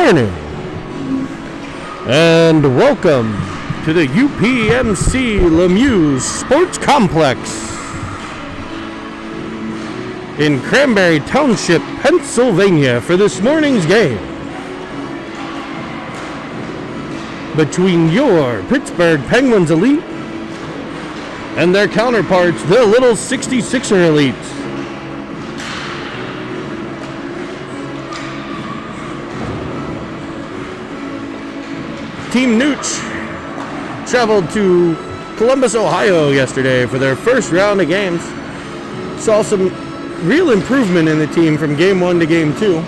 morning, and welcome to the UPMC Lemieux Sports Complex in Cranberry Township, Pennsylvania for this morning's game between your Pittsburgh Penguins Elite and their counterparts, the Little 66er Elites. Team Nuch traveled to Columbus, Ohio yesterday for their first round of games. Saw some real improvement in the team from game 1 to game 2.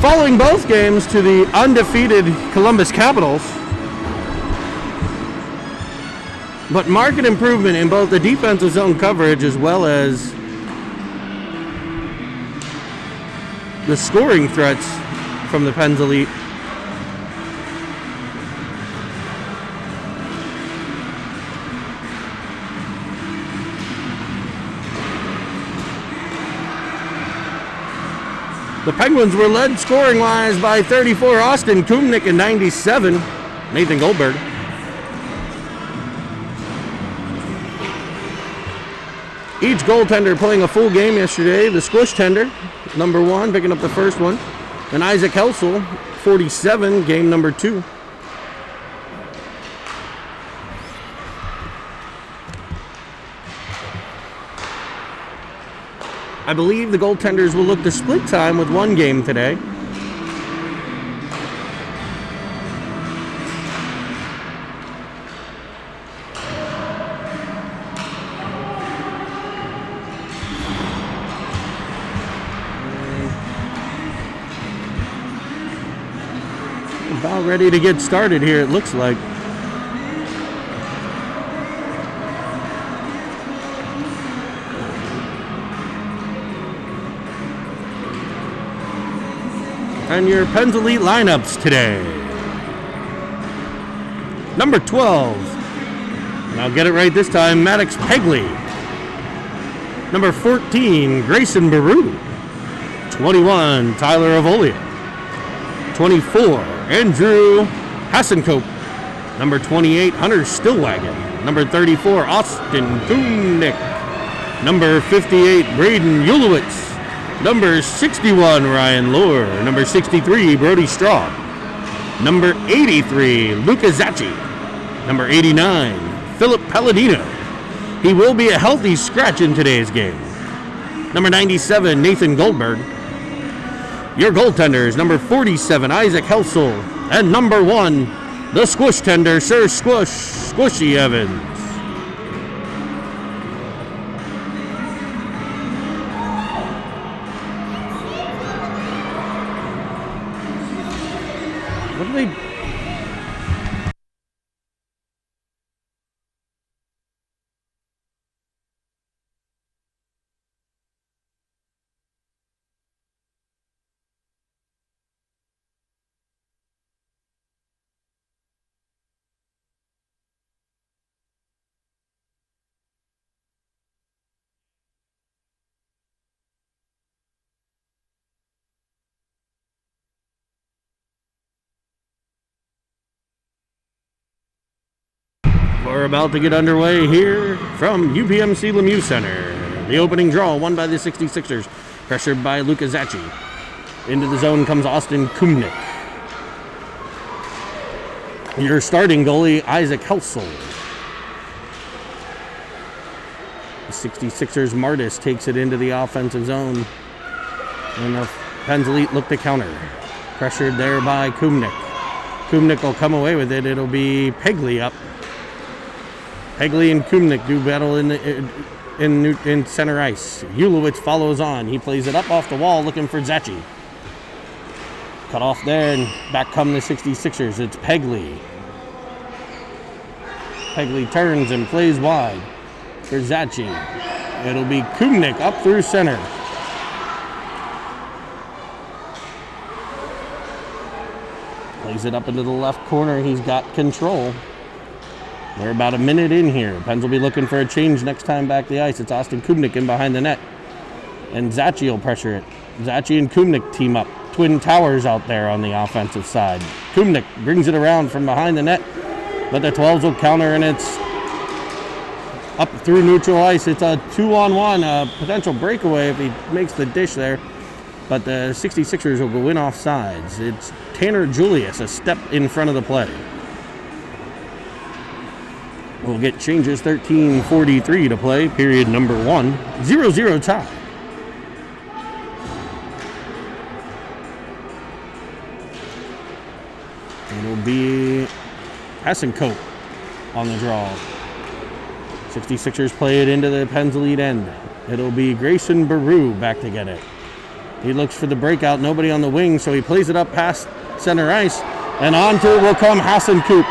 Following both games to the undefeated Columbus Capitals, but marked improvement in both the defensive zone coverage as well as the scoring threats from the Pens Elite. The Penguins were led scoring-wise by 34 Austin Kumnick and 97 Nathan Goldberg. Each goaltender playing a full game yesterday. The squish tender, number 1, picking up the first one. And Isaac Helsel, 47, game number 2. I believe the goaltenders will look to split time with one game today. About ready to get started here, it looks like. And your Pens Elite lineups today. Number 12, and I'll get it right this time, Maddox Pegley. Number 14, Grayson Baru. 21, Tyler Avolia. 24, Andrew Hassenkope. Number 28, Hunter Stillwagon. Number 34, Austin Kumnick. Number 58, Braden Ulowitz. Number 61, Ryan Lohr. Number 63, Brody Straub. Number 83, Luca Zacci. Number 89, Philip Palladino. He will be a healthy scratch in today's game. Number 97, Nathan Goldberg. Your goaltenders, number 47, Isaac Helsel. And number 1, the squish tender, Sir Squishy Evans. What do they... We're about to get underway here from UPMC Lemieux Center. The opening draw won by the 66ers, pressured by Luca Zacci. Into the zone comes Austin Kumnick. Your starting goalie, Isaac Helsel. The 66ers Martis takes it into the offensive zone. And the Pens Elite look to counter. Pressured there by Kumnick. Kumnick will come away with it. It'll be Pegley up. Pegley and Kumnick do battle in center ice. Ulowitz follows on. He plays it up off the wall looking for Zacci. Cut off there, and back come the 66ers. It's Pegley. Pegley turns and plays wide for Zacci. It'll be Kumnick up through center. Plays it up into the left corner. He's got control. We're about a minute in here. Pens will be looking for a change next time back to the ice. It's Austin Kubnik in behind the net. And Zachi will pressure it. Zachi and Kubnik team up. Twin towers out there on the offensive side. Kubnik brings it around from behind the net. But the 12s will counter, and it's up through neutral ice. It's a 2-on-1, a potential breakaway if he makes the dish there. But the 66ers will go in off sides. It's Tanner Julius, a step in front of the play. We'll get changes, 13:43 to play, period number 1. 0-0 tie. It'll be Hassencote on the draw. 66ers play it into the Pens lead end. It'll be Grayson Baru back to get it. He looks for the breakout, nobody on the wing, so he plays it up past center ice, and onto it will come Hassencote.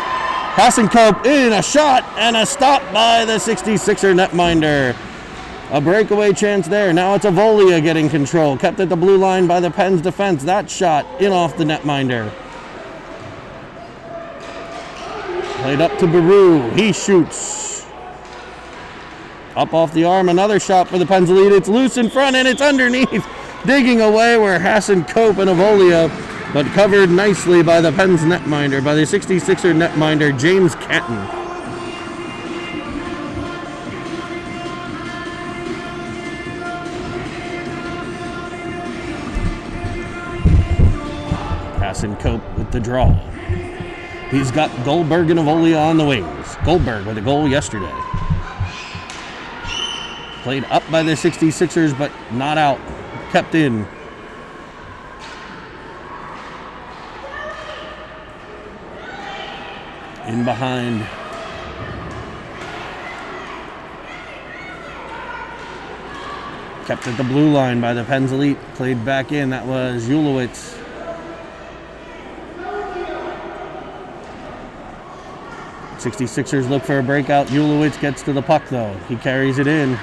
Hassencote in, a shot, and a stop by the 66er netminder. A breakaway chance there. Now it's Avolia getting control. Kept at the blue line by the Pens defense. That shot in off the netminder. Played up to Baru. He shoots. Up off the arm. Another shot for the Pens lead. It's loose in front, and it's underneath. Digging away were Hassencote and Avolia, but covered nicely by the Pens netminder, by the 66er netminder, James Canton. Hassencote with the draw. He's got Goldberg and Avolia on the wings. Goldberg with a goal yesterday. Played up by the 66ers, but not out. Kept in. In behind. Kept at the blue line by the Pens elite. Played back in. That was Ulowitz. '66ers look for a breakout. Ulowitz gets to the puck, though. He carries it in.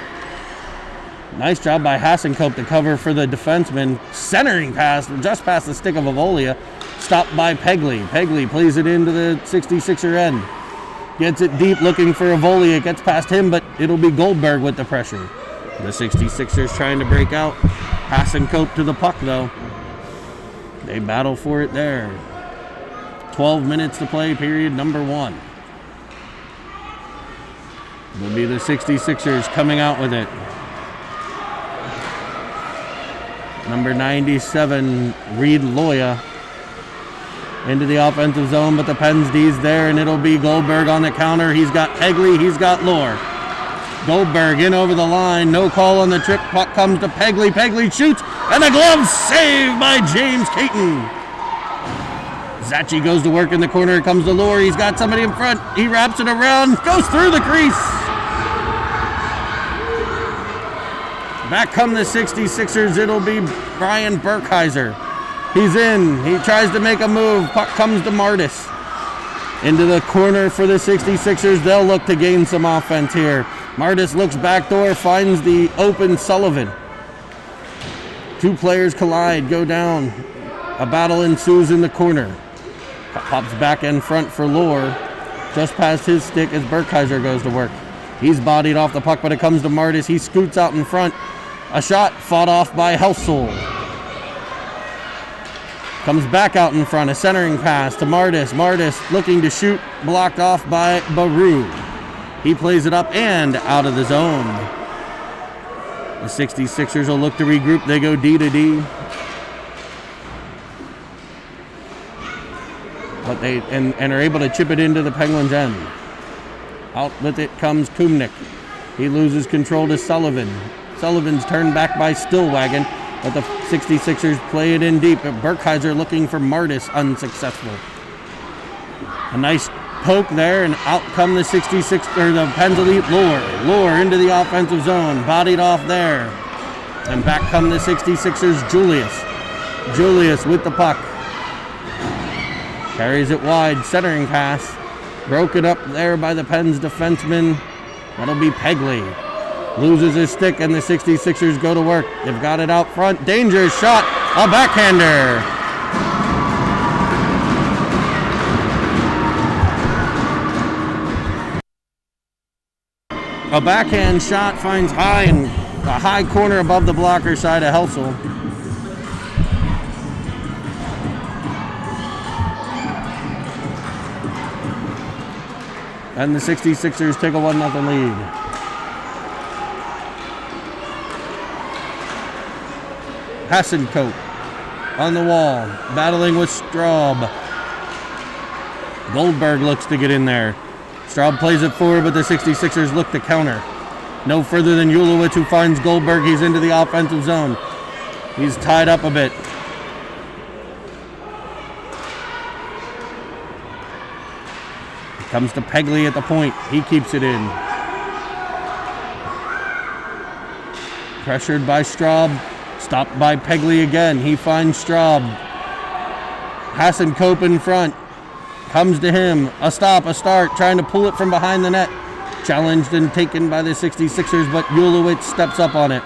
Nice job by Hassencote to cover for the defenseman. Centering pass just past the stick of Avolia. Stopped by Pegley. Pegley plays it into the 66er end. Gets it deep looking for Avolia. Gets past him, but it'll be Goldberg with the pressure. The 66ers trying to break out. Hassencote to the puck, though. They battle for it there. 12 minutes to play, period number 1. It'll be the 66ers coming out with it. Number 97, Reed Loya, into the offensive zone, but the Pens D's there, and it'll be Goldberg on the counter. He's got Pegley, he's got Lohr. Goldberg in over the line, no call on the trick. Puck comes to Pegley. Pegley shoots, and a glove save by James Caton. Zachi goes to work in the corner. Comes to Lohr. He's got somebody in front. He wraps it around, goes through the crease. Back come the 66ers. It'll be Brian Burkheiser. He's in. He tries to make a move. Puck comes to Martis. Into the corner for the 66ers. They'll look to gain some offense here. Martis looks backdoor, finds the open Sullivan. Two players collide, go down. A battle ensues in the corner. Pops back in front for Lohr. Just past his stick as Burkheiser goes to work. He's bodied off the puck, but it comes to Martis. He scoots out in front. A shot fought off by Helsel. Comes back out in front. A centering pass to Martis. Martis looking to shoot. Blocked off by Baru. He plays it up and out of the zone. The 66ers will look to regroup. They go D to D. But they and are able to chip it into the Penguins' end. Out with it comes Kubnik. He loses control to Sullivan. Sullivan's turned back by Stillwagon, but the 66ers play it in deep. Burkheiser looking for Martis, unsuccessful. A nice poke there, and out come the 66 or the Pens elite Lohr. Lohr into the offensive zone, bodied off there, and back come the 66ers Julius. Julius with the puck. Carries it wide, centering pass. Broken up there by the Pens defenseman. That'll be Pegley. Loses his stick, and the 66ers go to work. They've got it out front. Dangerous shot. A backhander. A backhand shot finds high in the high corner above the blocker side of Helsel. And the 66ers take a 1-0 lead. Hassenkope on the wall, battling with Straub. Goldberg looks to get in there. Straub plays it forward, but the 66ers look to counter. No further than Ulowitz, who finds Goldberg. He's into the offensive zone. He's tied up a bit. Comes to Pegley at the point. He keeps it in. Pressured by Straub. Stopped by Pegley again. He finds Straub. Hassenkope in front. Comes to him. A stop, a start. Trying to pull it from behind the net. Challenged and taken by the 66ers, but Ulowitz steps up on it.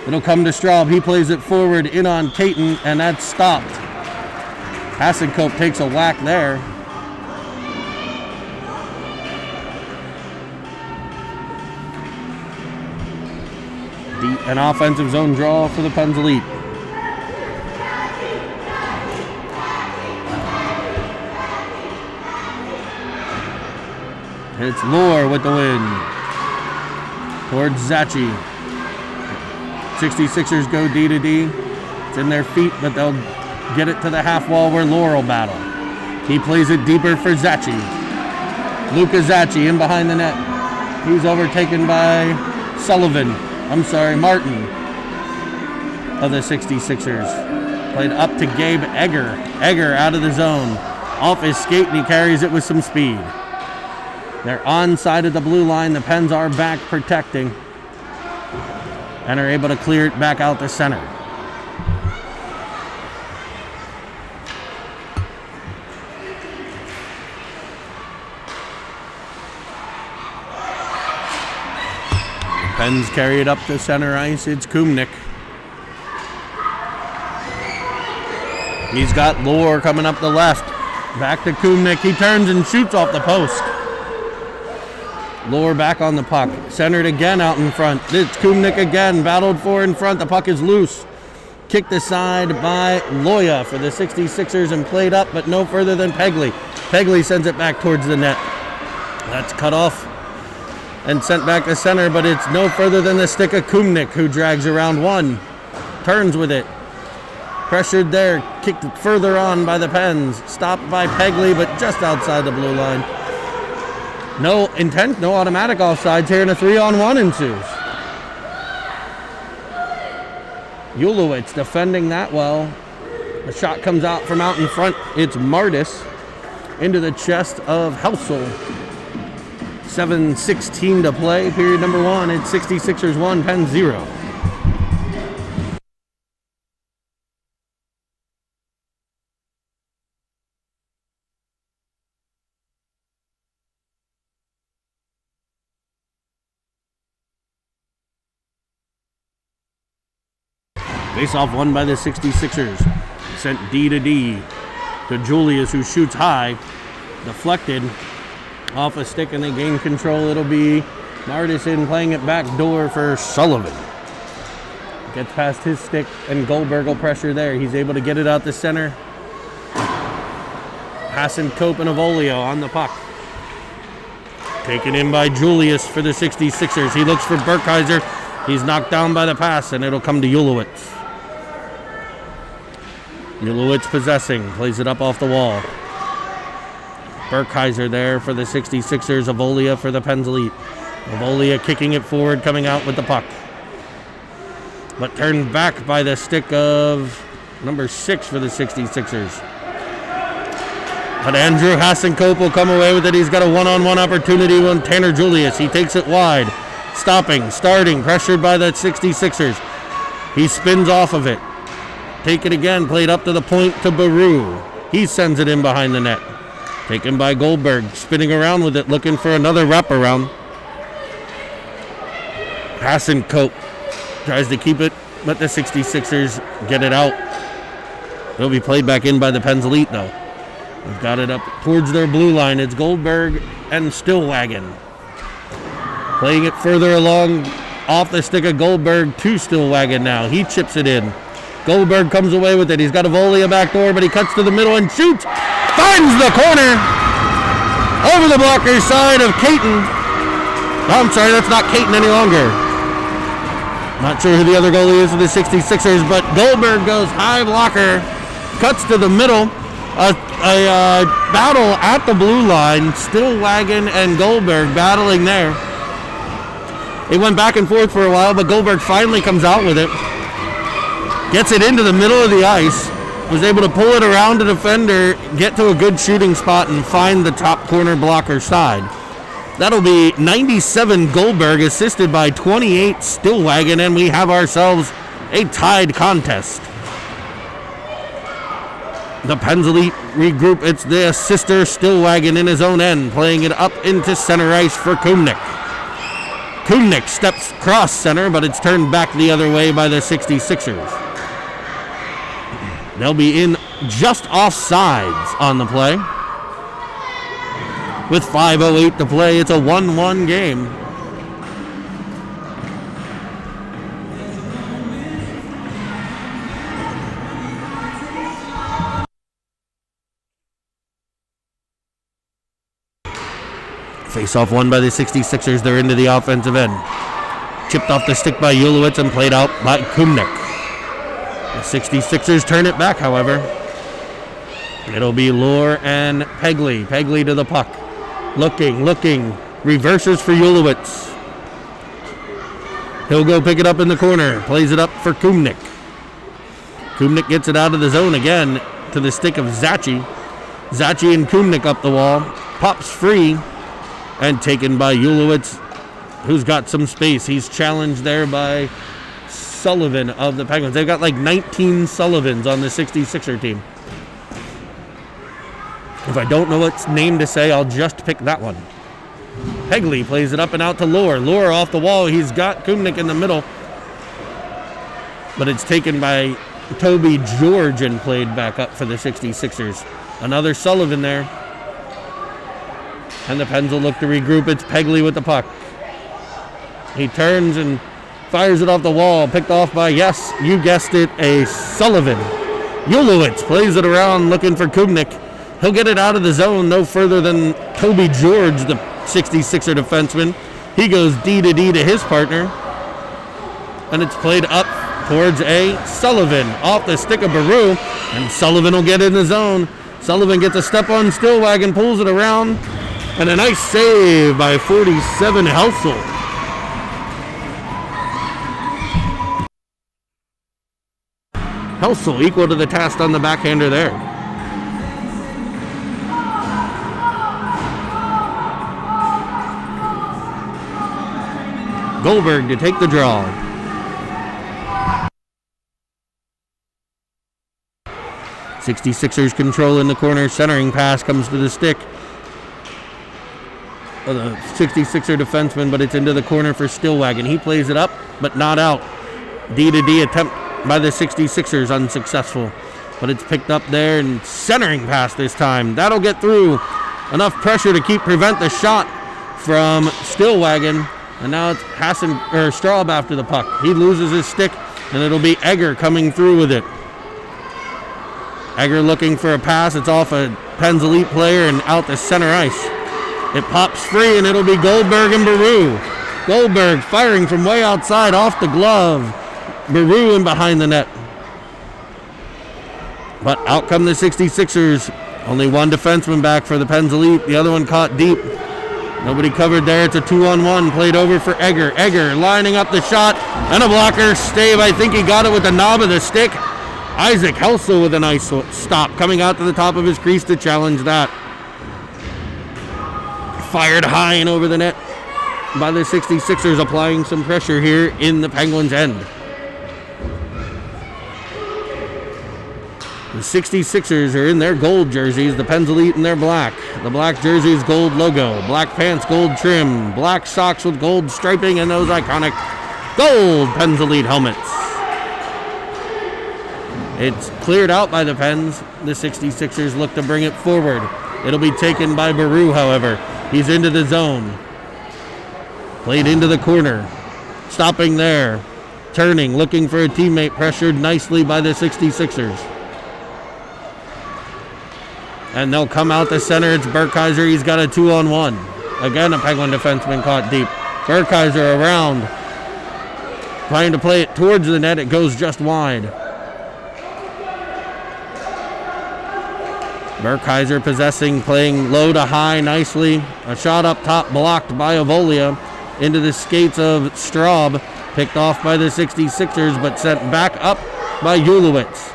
It'll come to Straub. He plays it forward in on Caton, and that's stopped. Hassenkope takes a whack there. An offensive zone draw for the Pens Elite. It's Lohr with the win. Towards Zachi. 66ers go D to D. It's in their feet, but they'll get it to the half wall where Lohr will battle. He plays it deeper for Zachi. Luka Zachi in behind the net. He's overtaken by Martin of the 66ers. Played up to Gabe Egger. Egger out of the zone. Off his skate, and he carries it with some speed. They're onside of the blue line. The Pens are back protecting and are able to clear it back out the center. Pens carry it up to center ice. It's Kumnick. He's got Lohr coming up the left. Back to Kumnick. He turns and shoots off the post. Lohr back on the puck. Centered again out in front. It's Kumnick again. Battled for in front. The puck is loose. Kicked aside by Loya for the 66ers and played up, but no further than Pegley. Pegley sends it back towards the net. That's cut off and sent back to center, but it's no further than the stick of Kumnick, who drags around one. Turns with it. Pressured there. Kicked further on by the Pens. Stopped by Pegley, but just outside the blue line. No intent, no automatic offsides here, and a 3-on-1 ensues. Ulowitz defending that well. The shot comes out from out in front. It's Martis into the chest of Helsel. 7:16 to play, period number 1. It's 66ers 1, Pens 0. Face-off won by the 66ers. Sent D to D to Julius, who shoots high. Deflected off a stick, and they gain control. It'll be Martison playing it back door for Sullivan. Gets past his stick, and Goldberg will pressure there. He's able to get it out the center. Hassenkope and Avolio on the puck. Taken in by Julius for the 66ers. He looks for Burkheiser. He's knocked down by the pass, and it'll come to Ulowitz. Ulowitz possessing, plays it up off the wall. Burkheiser there for the 66ers. Avolia for the Pens Elite. Avolia kicking it forward, coming out with the puck. But turned back by the stick of number 6 for the 66ers. But Andrew Hassenkope will come away with it. He's got a one-on-one opportunity with Tanner Julius. He takes it wide. Starting, pressured by that 66ers. He spins off of it. Take it again, played up to the point to Baru. He sends it in behind the net. Taken by Goldberg, spinning around with it, looking for another wraparound. Hassenkope tries to keep it, but the 66ers get it out. It'll be played back in by the Pens Elite, though. They've got it up towards their blue line. It's Goldberg and Stillwagon. Playing it further along off the stick of Goldberg to Stillwagon now. He chips it in. Goldberg comes away with it. He's got a volley, a backdoor, but he cuts to the middle and shoots. Finds the corner. Over the blocker side of Caton. Oh, I'm sorry, that's not Caton any longer. Not sure who the other goalie is for the 66ers, but Goldberg goes high blocker. Cuts to the middle. A battle at the blue line. Stillwagon and Goldberg battling there. It went back and forth for a while, but Goldberg finally comes out with it. Gets it into the middle of the ice. Was able to pull it around the defender, get to a good shooting spot, and find the top corner blocker side. That'll be 97 Goldberg, assisted by 28 Stillwagon, and we have ourselves a tied contest. The Pens Elite regroup. It's the assister Stillwagon in his own end, playing it up into center ice for Kumnick. Kumnick steps cross center, but it's turned back the other way by the 66ers. They'll be in just offsides on the play. With 5:08 to play, it's a 1-1 game. Face-off won by the 66ers. They're into the offensive end. Chipped off the stick by Ulowitz and played out by Kumnick. The 66ers turn it back, however. It'll be Lohr and Pegley. Pegley to the puck. Looking. Reverses for Ulowitz. He'll go pick it up in the corner. Plays it up for Kumnick. Kumnick gets it out of the zone again to the stick of Zachi. Zachi and Kumnick up the wall. Pops free and taken by Ulowitz, who's got some space. He's challenged there by Sullivan of the Penguins. They've got like 19 Sullivans on the 66er team. If I don't know what name to say, I'll just pick that one. Pegley plays it up and out to Lohr. Lohr off the wall. He's got Kumnick in the middle. But it's taken by Toby George and played back up for the 66ers. Another Sullivan there. And the Pens will look to regroup. It's Pegley with the puck. He turns and fires it off the wall. Picked off by, yes, you guessed it, a Sullivan. Ulowitz plays it around looking for Kumnick. He'll get it out of the zone no further than Toby George, the 66er defenseman. He goes D to his partner. And it's played up towards a Sullivan off the stick of Baru. And Sullivan will get in the zone. Sullivan gets a step on Stillwagon, pulls it around. And a nice save by 47 Helsel. Helsel equal to the task on the backhander there. Goldberg to take the draw. '66ers control in the corner. Centering pass comes to the stick of the 66er defenseman, but it's into the corner for Stillwagon. He plays it up, but not out. D to D attempt by the 66ers, unsuccessful. But it's picked up there, and centering pass this time. That'll get through. Enough pressure to prevent the shot from Stillwagon. And now it's Straub after the puck. He loses his stick, and it'll be Egger coming through with it. Egger looking for a pass. It's off a Pens Elite player and out to center ice. It pops free, and it'll be Goldberg and Baru. Goldberg firing from way outside off the glove. Baru in behind the net. But out come the 66ers. Only one defenseman back for the Pens Elite. The other one caught deep. Nobody covered there. It's a 2-on-1 played over for Egger. Egger lining up the shot and a blocker stave. I think he got it with the knob of the stick. Isaac Helsel with a nice stop coming out to the top of his crease to challenge that. Fired high and over the net by the 66ers, applying some pressure here in the Penguins' end. The 66ers are in their gold jerseys, the Pens Elite in their black. The black jerseys, gold logo. Black pants, gold trim. Black socks with gold striping and those iconic gold Pens Elite helmets. It's cleared out by the Pens. The 66ers look to bring it forward. It'll be taken by Baru, however. He's into the zone. Played into the corner. Stopping there. Turning, looking for a teammate. Pressured nicely by the 66ers. And they'll come out the center. It's Burkheiser. He's got a 2-on-1. Again, a Penguin defenseman caught deep. Burkheiser around. Trying to play it towards the net. It goes just wide. Burkheiser possessing, playing low to high nicely. A shot up top blocked by Avolia into the skates of Straub. Picked off by the 66ers, but sent back up by Ulowitz.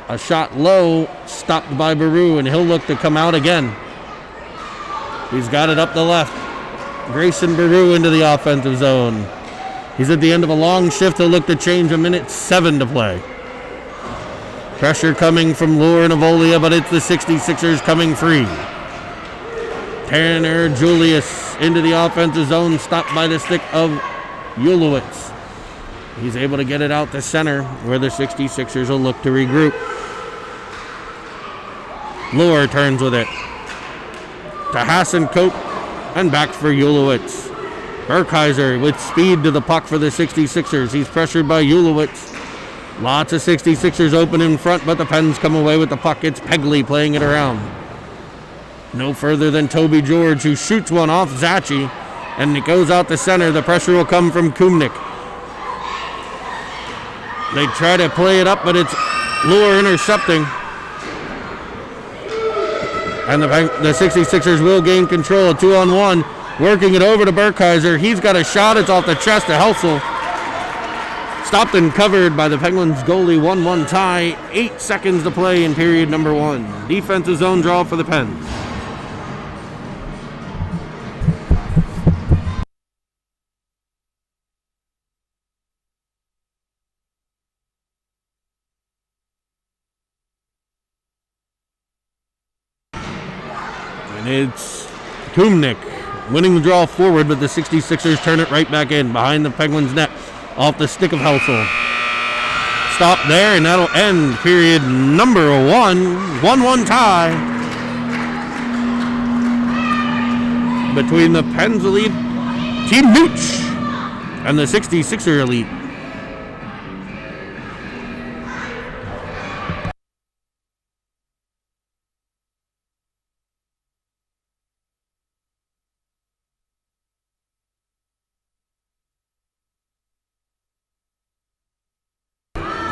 A shot low, stopped by Baru, and he'll look to come out again. He's got it up the left. Grayson Baru into the offensive zone. He's at the end of a long shift. He'll look to change a minute 7 to play. Pressure coming from Lure and Avolia, but it's the 66ers coming free. Tanner Julius into the offensive zone, stopped by the stick of Ulowitz. He's able to get it out to center, where the 66ers will look to regroup. Lure turns with it to Hassan-Cope and back for Ulowitz. Burkheiser with speed to the puck for the 66ers. He's pressured by Ulowitz. Lots of 66ers open in front, but the Pens come away with the puck. It's Pegley playing it around. No further than Toby George, who shoots one off Zachi, and it goes out the center. The pressure will come from Kumnik. They try to play it up, but it's Lure intercepting. And the 66ers will gain control. A 2-on-1. Working it over to Burkheiser. He's got a shot. It's off the chest to Helsel. Stopped and covered by the Penguins goalie. 1-1 tie. 8 seconds to play in period number 1. Defensive zone draw for the Pens. And it's Kumnik winning the draw forward, but the 66ers turn it right back in behind the Penguins net off the stick of Helsel. Stop there, and that'll end period number 1. 1-1 tie between the Pens elite, Team Nuch, and the 66er elite.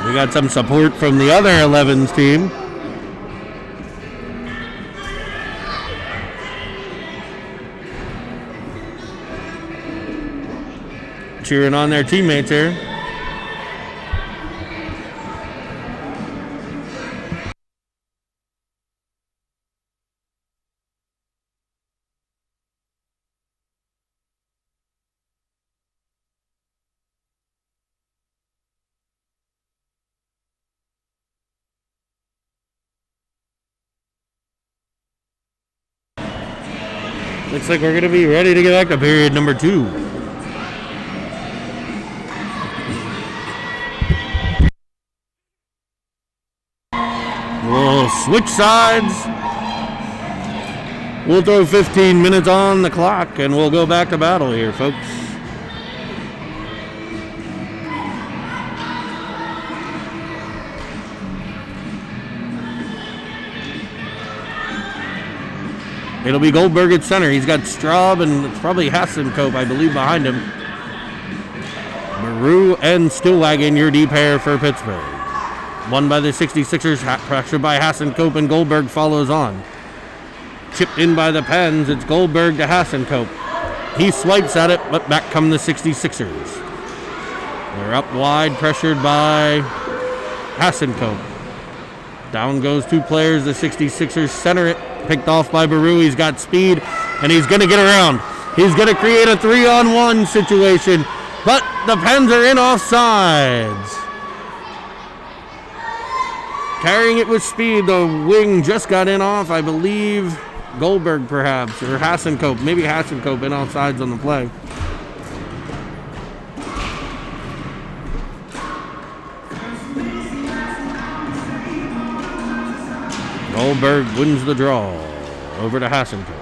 We got some support from the other 11's team. Cheering on their teammates here. Looks like we're going to be ready to get back to period number 2. We'll switch sides. We'll throw 15 minutes on the clock, and we'll go back to battle here, folks. It'll be Goldberg at center. He's got Straub and probably Hassan-Cope, I believe, behind him. Maru and Stillwagon, your D pair for Pittsburgh. Won by the 66ers, pressured by Hassan-Cope, and Goldberg follows on. Chipped in by the Pens, it's Goldberg to Hassan-Cope. He swipes at it, but back come the 66ers. They're up wide, pressured by Hassan-Cope. Down goes 2 players, the 66ers center it. Picked off by Baru. He's got speed, and he's going to get around. He's going to create a 3-on-1 situation, but the Pens are in offsides. Carrying it with speed, the wing just got in off, I believe, Goldberg perhaps, or Hassan-Cope. Maybe Hassan-Cope in offsides on the play. Goldberg wins the draw over to Hassan-Cope.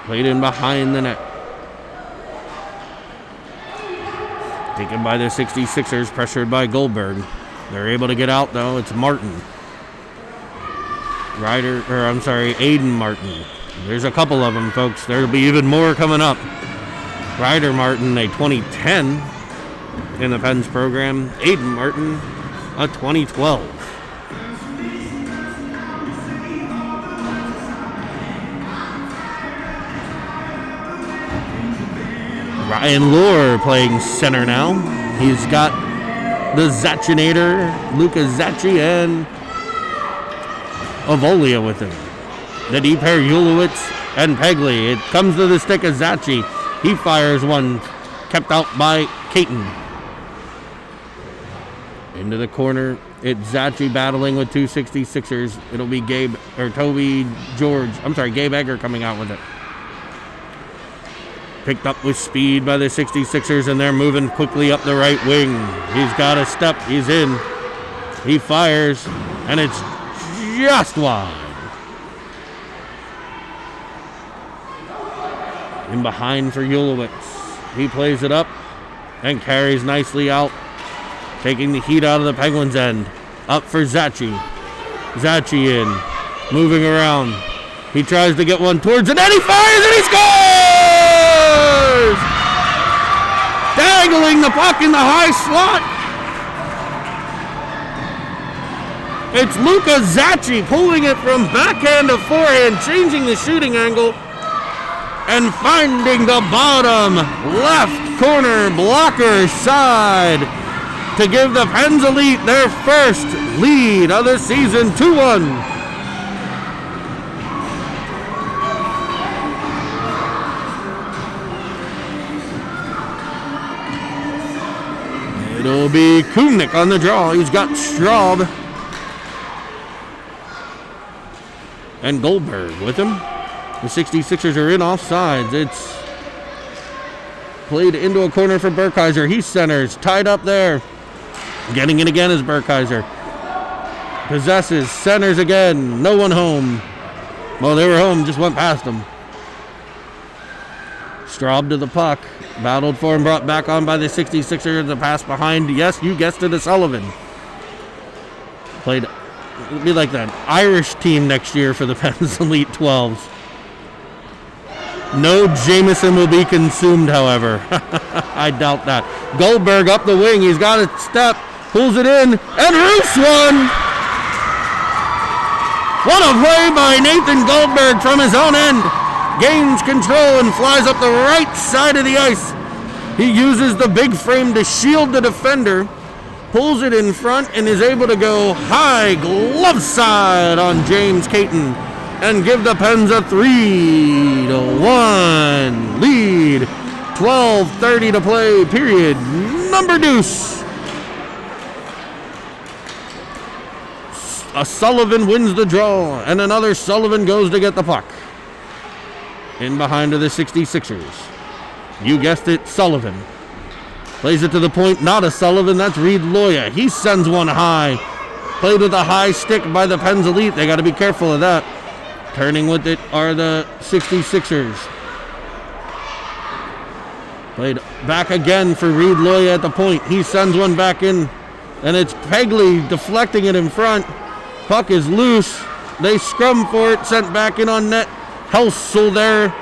Played in behind the net. Taken by the 66ers, pressured by Goldberg. They're able to get out, though. It's Martin. Aiden Martin. There's a couple of them, folks. There'll be even more coming up. Ryder Martin, a 2010 in the Pens program. Aiden Martin, a 2012. Ryan Lohr playing center now. He's got the Zacinator, Luka Zacci, and Avolia with him. The deep pair, Ulowitz and Pegley. It comes to the stick of Zacci. He fires one, kept out by Caton. Into the corner, it's Zacci battling with 266ers. It'll be Gabe Egger coming out with it. Picked up with speed by the 66ers, and they're moving quickly up the right wing. He's got a step. He's in. He fires, and it's just wide. In behind for Ulowitz. He plays it up and carries nicely out, taking the heat out of the Penguins' end. Up for Zacci. Zacci in. Moving around. He tries to get one towards it, and he fires, and he scores! Dangling the puck in the high slot. It's Luka Zacci pulling it from backhand to forehand, changing the shooting angle, and finding the bottom left corner blocker side to give the Pens Elite their first lead of the season, 2-1. It'll be Kumnik on the draw. He's got Straub and Goldberg with him. The 66ers are in offsides. It's played into a corner for Burkheiser. He centers, tied up there. Getting it again is Burkheiser. Possesses, centers again. No one home. Well, they were home, just went past them. Straub to the puck. Battled for and brought back on by the 66ers. The pass behind. Yes, you guessed it, Sullivan. Played, it'll be like that Irish team next year for the Pens Elite 12s. No Jameson will be consumed, however. I doubt that. Goldberg up the wing. He's got a step. Pulls it in. And Roos one. What a play by Nathan Goldberg from his own end. Gains control and flies up the right side of the ice. He uses the big frame to shield the defender, pulls it in front, and is able to go high glove side on James Caton and give the Pens a 3-1 lead. 12:30 to play, period. Number deuce. A Sullivan wins the draw, and another Sullivan goes to get the puck. In behind to the 66ers. You guessed it, Sullivan. Plays it to the point, not a Sullivan, that's Reed Loya. He sends one high. Played with a high stick by the Pens Elite. They got to be careful of that. Turning with it are the 66ers. Played back again for Reed Loya at the point. He sends one back in, and it's Pegley deflecting it in front. Puck is loose. They scrum for it, sent back in on net. Helsel there,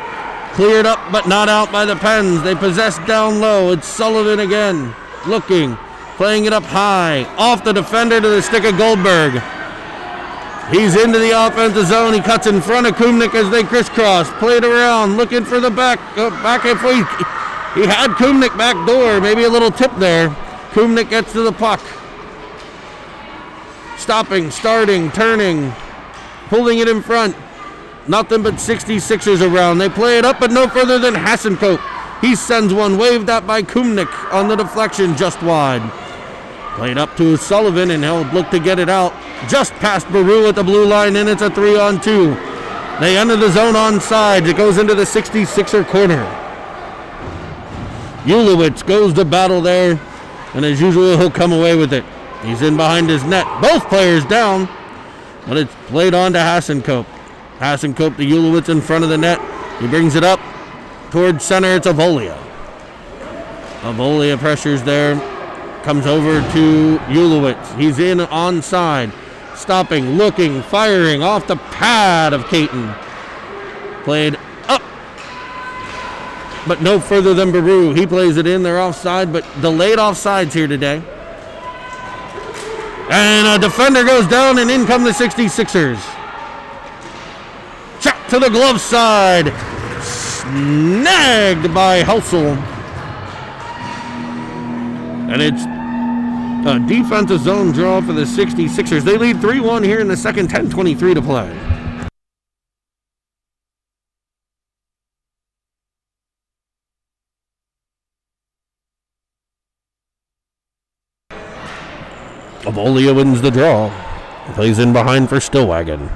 cleared up but not out by the Pens. They possess down low. It's Sullivan again, looking, playing it up high, off the defender to the stick of Goldberg. He's into the offensive zone. He cuts in front of Kumnik as they crisscross. Played around, looking for the back halfway. He had Kumnik back door, maybe a little tip there. Kumnik gets to the puck. Stopping, starting, turning, pulling it in front. Nothing but 66ers around. They play it up, but no further than Hasenkope. He sends one, waved at by Kumnik on the deflection, just wide. Played up to Sullivan, and he'll look to get it out. Just past Baru at the blue line, and it's a 3-on-2. They enter the zone on sides. It goes into the 66er corner. Ulowitz goes to battle there, and as usual, he'll come away with it. He's in behind his net. Both players down, but it's played on to Hasenkope. Hasenkope to Ulowitz in front of the net. He brings it up towards center. It's Avolia. Avolia pressures there. Comes over to Ulowitz. He's in onside. Stopping, looking, firing off the pad of Caton. Played up, but no further than Baru. He plays it in. They're offside, but delayed offsides here today. And a defender goes down, and in come the 66ers. Shot to the glove side. Snagged by Helsel. And it's a defensive zone draw for the 66ers. They lead 3-1 here in the second, 10:23 to play. Avolia wins the draw. Plays in behind for Stillwagon.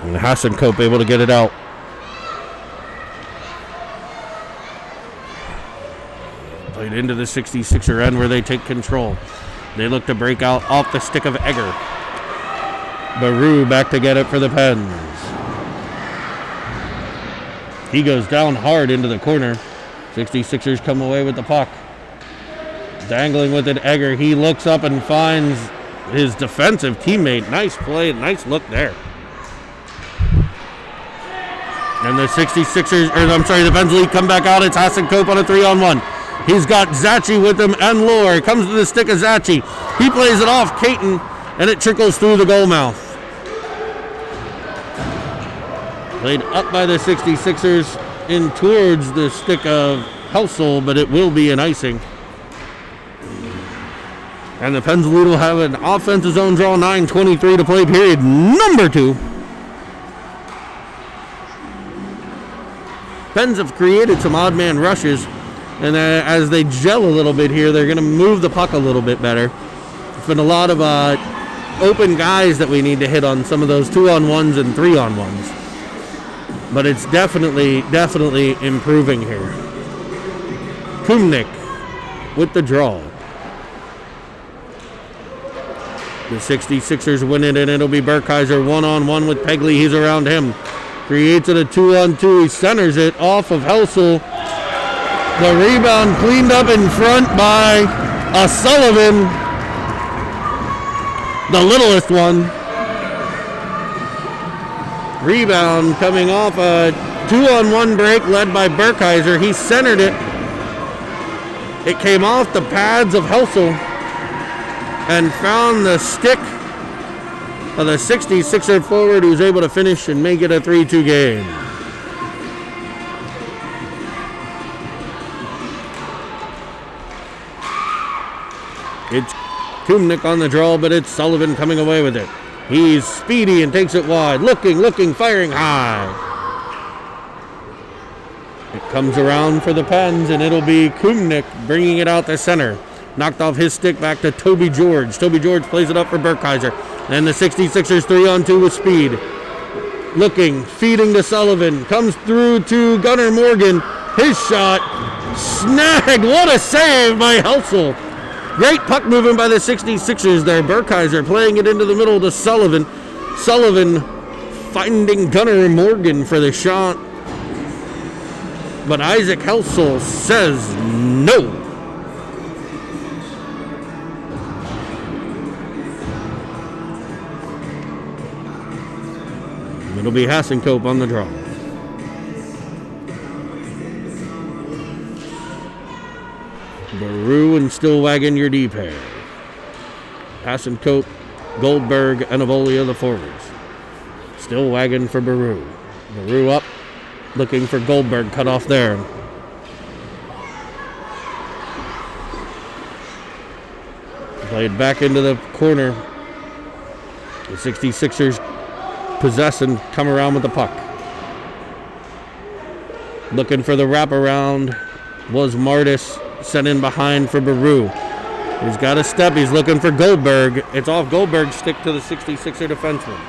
And Hassenkope able to get it out. Played into the 66er end where they take control. They look to break out off the stick of Egger. Baru back to get it for the Pens. He goes down hard into the corner. 66ers come away with the puck. Dangling with it, Egger. He looks up and finds his defensive teammate. Nice play, nice look there. And the 66ers, the Pens lead come back out. It's Hassenkope on a 3-on-1. He's got Zachi with him and Lore. Comes to the stick of Zachi. He plays it off Caton, and it trickles through the goal mouth. Played up by the 66ers in towards the stick of Helsel, but it will be an icing. And the Pens lead will have an offensive zone draw, 9:23 to play, period number 2. Pens have created some odd man rushes, and as they gel a little bit here, they're going to move the puck a little bit better. It's been a lot of open guys that we need to hit on some of those 2-on-1s and 3-on-1s. But it's definitely improving here. Kumnik with the draw. The 66ers win it, and it'll be Burkheiser 1-on-1 with Pegley. He's around him. Creates it a 2-on-2. He centers it off of Helsel. The rebound cleaned up in front by Sullivan, the littlest one. Rebound coming off a 2-on-1 break led by Burkheiser. He centered it. It came off the pads of Helsel and found the stick of the 66er forward, who's able to finish and make it a 3-2 game. It's Kumnik on the draw, but it's Sullivan coming away with it. He's speedy and takes it wide. Looking, firing high. It comes around for the Pens, and it'll be Kumnik bringing it out to center. Knocked off his stick back to Toby George. Toby George plays it up for Burkheiser. And the 66ers 3-on-2 with speed. Looking, feeding to Sullivan. Comes through to Gunnar Morgan. His shot snagged. What a save by Helsel. Great puck movement by the 66ers there. Burkheiser playing it into the middle to Sullivan. Sullivan finding Gunnar Morgan for the shot. But Isaac Helsel says no. It'll be Hassenkope on the draw. Baru and Stillwagon, your D pair. Hassenkope, Goldberg, and Avolia, the forwards. Stillwagon for Baru. Baru up, looking for Goldberg, cut off there. Played back into the corner. The 66ers possess and come around with the puck. Looking for the wraparound was Martis, sent in behind for Baru. He's got a step. He's looking for Goldberg. It's off Goldberg's stick to the 66er defenseman.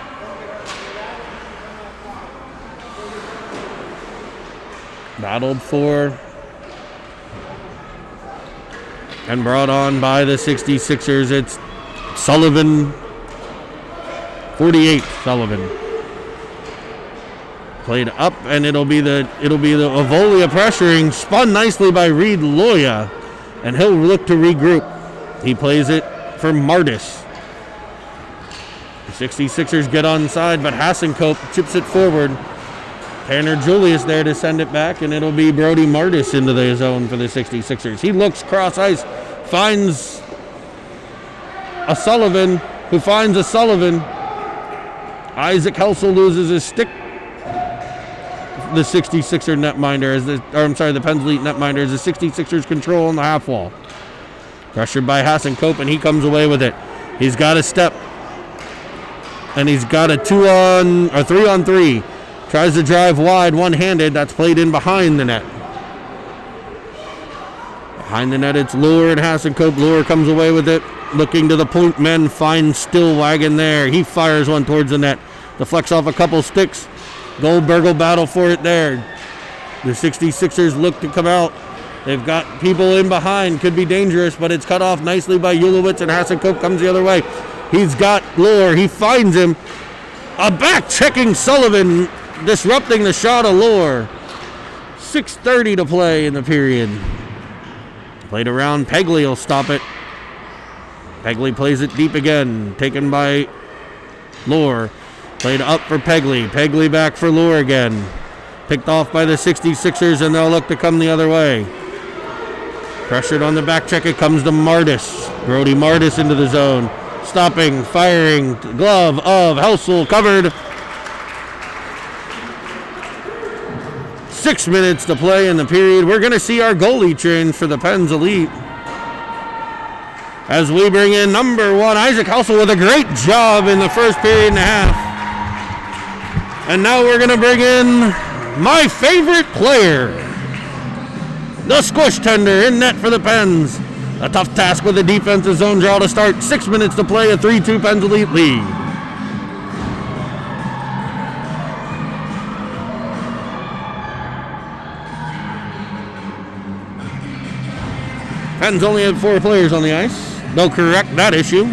Battled for and brought on by the 66ers. It's Sullivan 48, Sullivan. Played up, and it'll be the Avolia pressuring. Spun nicely by Reed Loya, and he'll look to regroup. He plays it for Martis. The 66ers get onside, but Hassenkope chips it forward. Tanner Julius there to send it back, and it'll be Brody Martis into the zone for the 66ers. He looks cross ice, finds a Sullivan, who finds a Sullivan. Isaac Helsel loses his stick. The 66er netminder, the Penns Elite netminder, as the 66ers control on the half wall. Pressured by Hassenkope, and he comes away with it. He's got a step, and he's got a 3-on-3. Tries to drive wide, one-handed. That's played in behind the net. Behind the net, it's Lure and Hassenkope. Lure comes away with it. Looking to the point men, finds Stillwagon there. He fires one towards the net. Deflects off a couple sticks. Goldberg will battle for it there. The 66ers look to come out. They've got people in behind. Could be dangerous, but it's cut off nicely by Ulowitz, and Hassenkope comes the other way. He's got Lure. He finds him. A back-checking Sullivan disrupting the shot of Lure. 6:30 to play in the period. Played around. Pegley will stop it. Pegley plays it deep again. Taken by Lure. Played up for Pegley. Pegley back for Lure again. Picked off by the 66ers, and they'll look to come the other way. Pressured on the back check. It comes to Martis. Brody Martis into the zone. Stopping, firing. Glove of Helsel covered. 6 minutes to play in the period. We're going to see our goalie change for the Penns Elite, as we bring in number 1, Isaac Helsel, with a great job in the first period and a half. And now we're going to bring in my favorite player, the squish tender in net for the Pens. A tough task with a defensive zone draw to start. 6 minutes to play, a 3-2 Penns Elite lead. Pens only had 4 players on the ice. They'll correct that issue.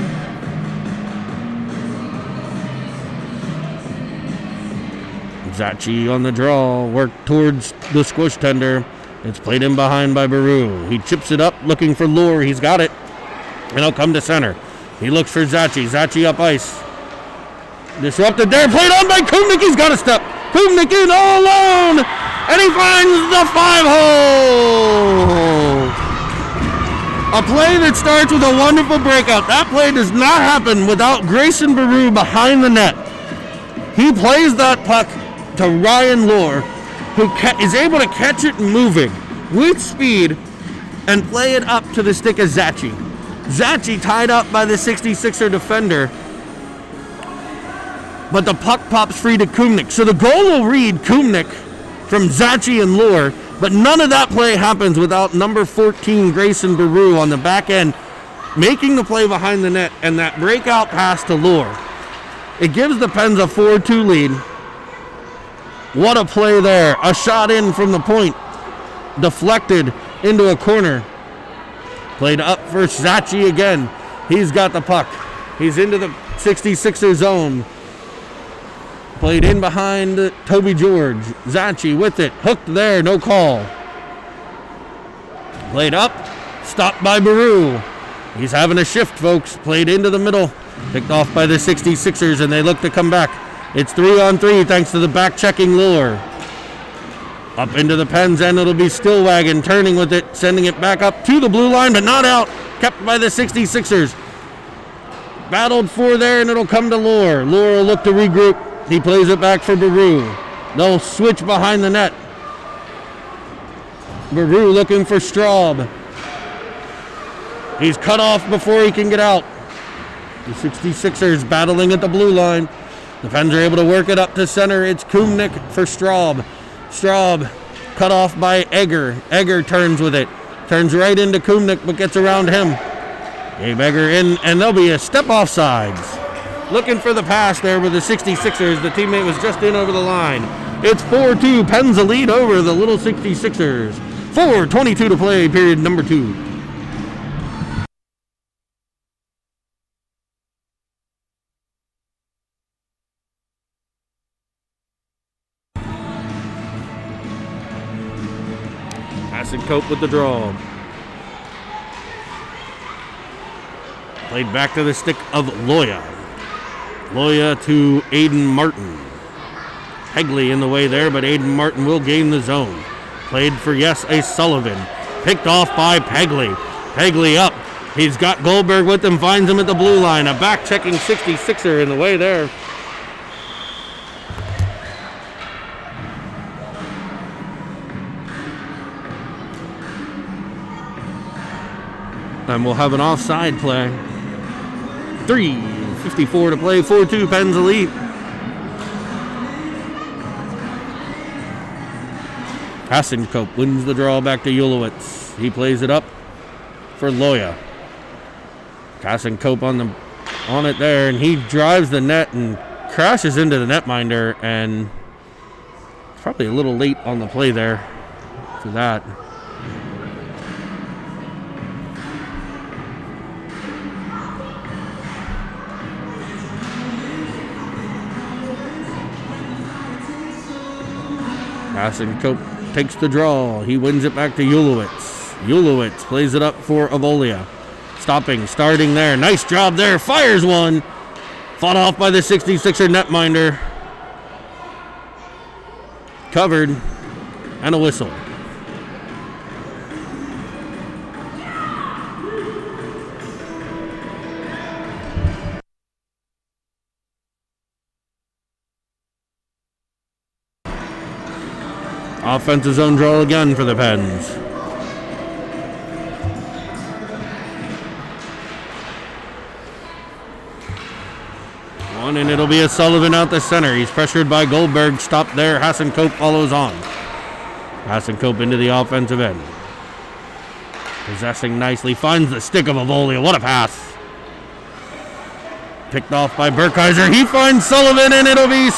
Zachi on the draw, work towards the squish tender. It's played in behind by Baru. He chips it up, looking for Lure. He's got it, and he'll come to center. He looks for Zachi. Zachi up ice. Disrupted there, played on by Kumnik. He's got a step. Kumnik in all alone, and he finds the 5-hole. A play that starts with a wonderful breakout. That play does not happen without Grayson Baru behind the net. He plays that puck to Ryan Lure, who is able to catch it moving with speed and play it up to the stick of Zachi. Zachi tied up by the 66er defender, but the puck pops free to Kumnik. So the goal will read Kumnik from Zachi and Lure, but none of that play happens without number 14, Grayson Baru, on the back end, making the play behind the net, and that breakout pass to Lure. It gives the Pens a 4-2 lead. What a play there. A shot in from the point. Deflected into a corner. Played up for Zachi again. He's got the puck. He's into the 66er zone. Played in behind Toby George. Zachi with it. Hooked there. No call. Played up. Stopped by Baru. He's having a shift, folks. Played into the middle. Picked off by the 66ers, and they look to come back. It's 3-on-3 thanks to the back-checking Lure. Up into the Pens end, it'll be Stillwagon turning with it, sending it back up to the blue line, but not out. Kept by the 66ers. Battled for there, and it'll come to Lure. Lure will look to regroup. He plays it back for Baru. They'll switch behind the net. Baru looking for Straub. He's cut off before he can get out. The 66ers battling at the blue line. The Pens are able to work it up to center. It's Kumnik for Straub. Straub cut off by Egger. Egger turns with it. Turns right into Kumnik, but gets around him. Gabe Egger in, and there'll be a step offsides. Looking for the pass there with the 66ers. The teammate was just in over the line. It's 4-2. Pens a lead over the little 66ers. 4:22 to play, period number 2. Cope with the draw. Played back to the stick of Loya. Loya to Aiden Martin. Pegley in the way there, but Aiden Martin will gain the zone. Played for, a Sullivan. Picked off by Pegley. Pegley up. He's got Goldberg with him, finds him at the blue line. A back-checking 66er in the way there. And we'll have an offside play. 3:54 to play, 4-2 Pens Elite. Hasenkope wins the draw back to Ulowitz. He plays it up for Loya. Hasenkope on it there, and he drives the net and crashes into the netminder, and probably a little late on the play there for that. Hasenkope takes the draw. He wins it back to Ulowitz. Ulowitz plays it up for Avolia. Starting there. Nice job there. Fires one. Fought off by the 66er netminder. Covered. And a whistle. Offensive zone draw again for the Pens. One, and it'll be a Sullivan out the center. He's pressured by Goldberg. Stopped there. Hasenkope follows on. Hasenkope into the offensive end. Possessing nicely. Finds the stick of Avolia. What a pass. Picked off by Burkheiser. He finds Sullivan, and it'll be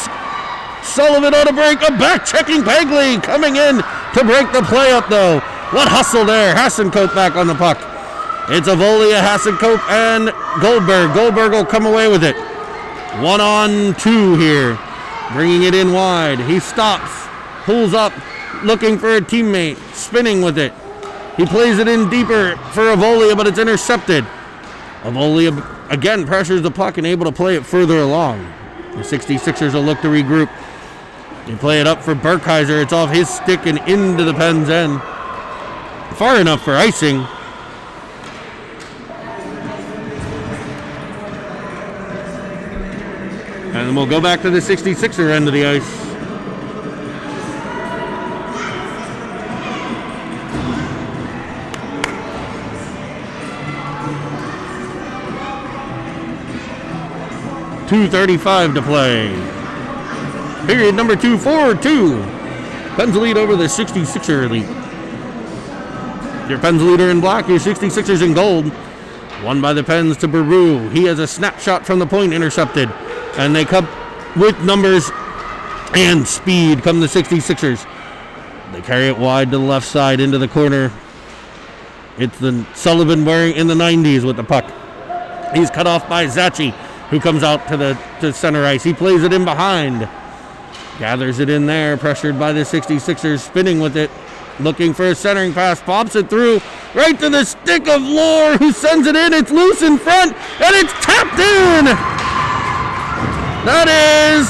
Sullivan on a break. A back-checking Pegley coming in to break the play up, though. What hustle there. Hasenkope back on the puck. It's Avolia, Hasenkope, and Goldberg. Goldberg will come away with it. 1-on-2 here. Bringing it in wide. He stops. Pulls up. Looking for a teammate. Spinning with it. He plays it in deeper for Avolia, but it's intercepted. Avolia again pressures the puck and able to play it further along. The 66ers will look to regroup. They play it up for Burkheiser. It's off his stick and into the Pens' end. Far enough for icing. And then we'll go back to the 66er end of the ice. .235 to play. Period number 2, 4-2. Pens lead over the 66er Elite. Your Pens leader in black, your 66ers in gold. Won by the Pens to Baru. He has a snapshot from the point intercepted. And they come with numbers and speed come the 66ers. They carry it wide to the left side into the corner. It's the Sullivan wearing in the 90s with the puck. He's cut off by Zachi, who comes out to center ice. He plays it in behind. Gathers it in there, pressured by the 66ers, spinning with it. Looking for a centering pass, pops it through, right to the stick of Lohr, who sends it in. It's loose in front, and it's tapped in! That is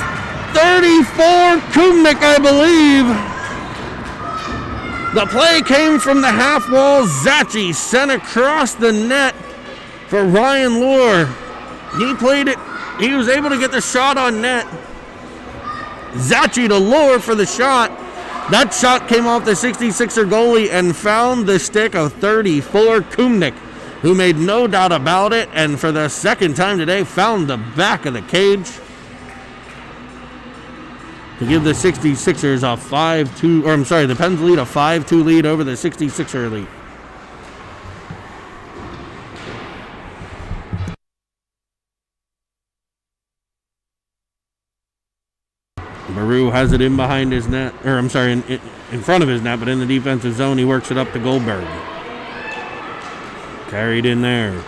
34 Kumnik, I believe. The play came from the half wall. Zachi sent across the net for Ryan Lohr. He played it. He was able to get the shot on net. Zachi to Lohr for the shot. That shot came off the 66er goalie and found the stick of 34 Kumnik, who made no doubt about it, and for the second time today found the back of the cage to give the 66ers a 5-2, or I'm sorry, the Pens lead a 5-2 lead over the 66er Elite. Baru has it in behind his net, or I'm sorry, in front of his net, but in the defensive zone. He works it up to Goldberg. Carried in there.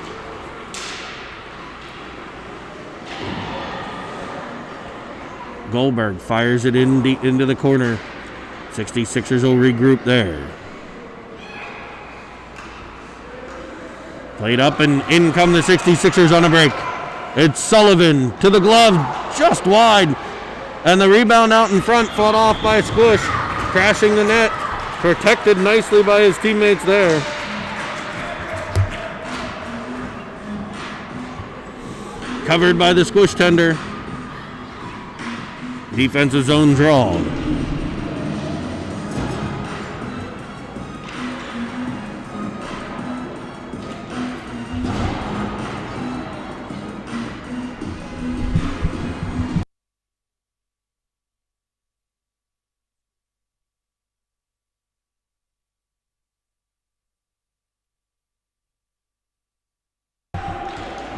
Goldberg fires it in deep into the corner. 66ers will regroup there. Played up and in come the 66ers on a break. It's Sullivan to the glove, just wide. And the rebound out in front fought off by Squish, crashing the net. Protected nicely by his teammates there. Covered by the Squish tender. Defensive zone draw.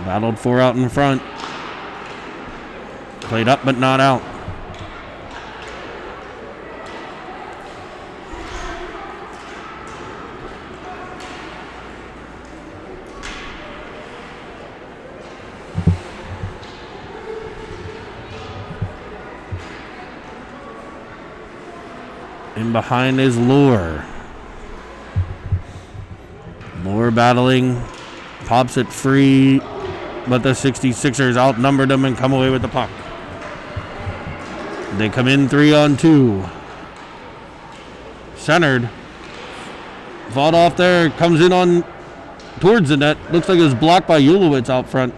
Battled for out in front. Played up but not out. In behind is Lure. Lure battling. Pops it free, but the 66ers outnumbered them and come away with the puck. They come in 3-on-2. Centered. Fought off there. Comes in on towards the net. Looks like it was blocked by Ulowitz out front.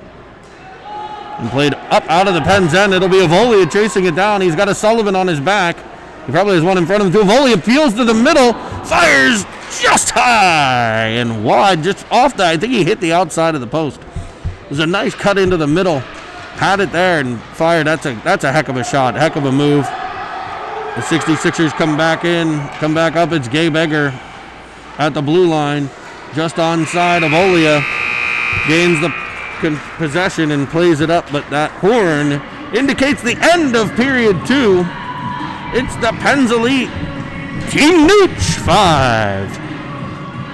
And played up out of the Penn's end. It'll be Avolia chasing it down. He's got a Sullivan on his back. He probably has one in front of him too. Avolia peels to the middle. Fires just high and wide. Just off the, I think he hit the outside of the post. It was a nice cut into the middle. Had it there and fired. That's a heck of a shot. Heck of a move. The 66ers come back in. Come back up. It's Gabe Egger at the blue line. Just onside of Olia. Gains the possession and plays it up. But that horn indicates the end of period 2. It's the Penn's Elite. Team Nuch 5.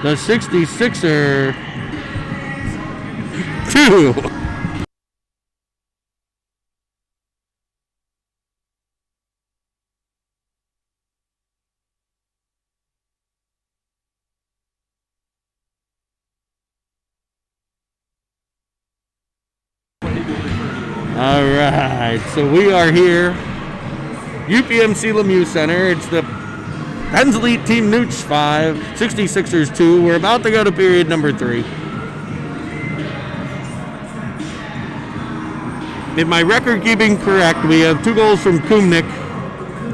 The 66er 2. All right, so we are here, UPMC Lemieux Center. It's the Penn's Elite Team Nuch 5, 66ers 2. We're about to go to period number 3. If my record keeping correct, we have 2 goals from Kumnik,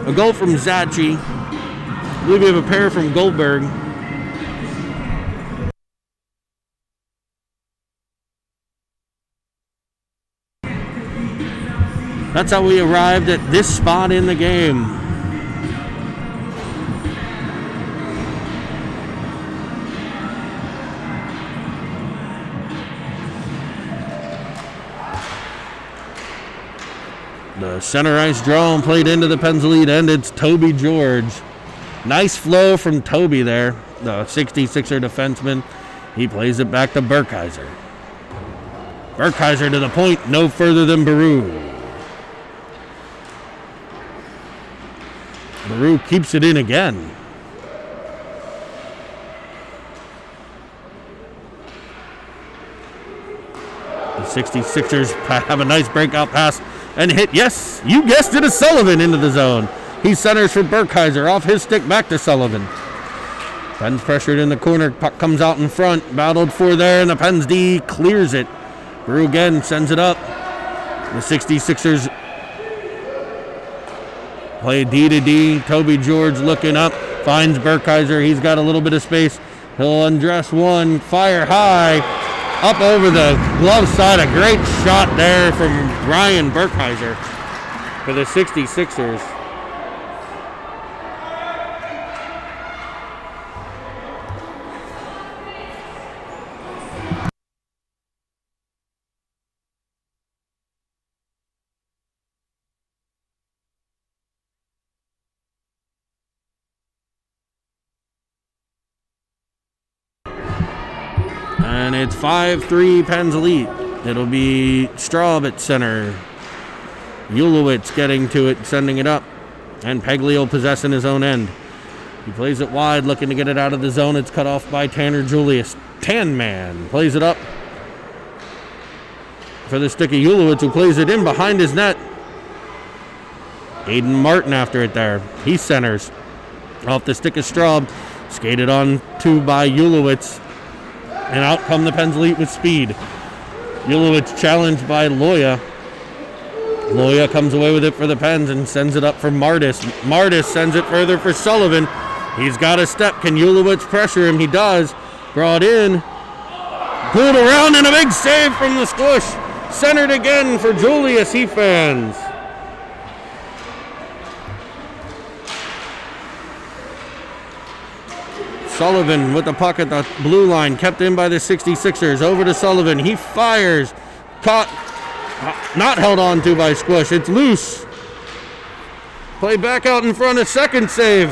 a goal from Zachi. I believe we have a pair from Goldberg. That's how we arrived at this spot in the game. The center ice draw played into the Penn's Elite end. It's Toby George. Nice flow from Toby there, the 66er defenseman. He plays it back to Burkheiser. Burkheiser to the point, no further than Baru. Baru keeps it in again. The 66ers have a nice breakout pass and hit, yes, you guessed it, a Sullivan into the zone. He centers for Burkheiser, off his stick back to Sullivan. Penn's pressured in the corner, puck comes out in front, battled for there, and the Penn's D clears it. Baru again sends it up. The 66ers play D to D. Toby George looking up, finds Burkheiser. He's got a little bit of space. He'll undress one, fire high, up over the glove side. A great shot there from Ryan Burkheiser for the 66ers. And it's 5-3 Penn's Elite. It'll be Straub at center. Ulowitz getting to it, sending it up. And Pegley possessing his own end. He plays it wide, looking to get it out of the zone. It's cut off by Tanner Julius. Tan Man plays it up for the stick of Ulowitz, who plays it in behind his net. Aiden Martin after it there. He centers off the stick of Straub. Skated on to by Ulowitz. And out come the Pens Elite with speed. Ulowitz challenged by Loya. Loya comes away with it for the Pens and sends it up for Martis. Martis sends it further for Sullivan. He's got a step. Can Ulowitz pressure him? He does. Brought in. Pulled around and a big save from the Squish. Centered again for Julius. He fans. Sullivan with the puck at the blue line, kept in by the 66ers. Over to Sullivan. He fires. Caught. Not held on to by Squish. It's loose. Play back out in front. A second save.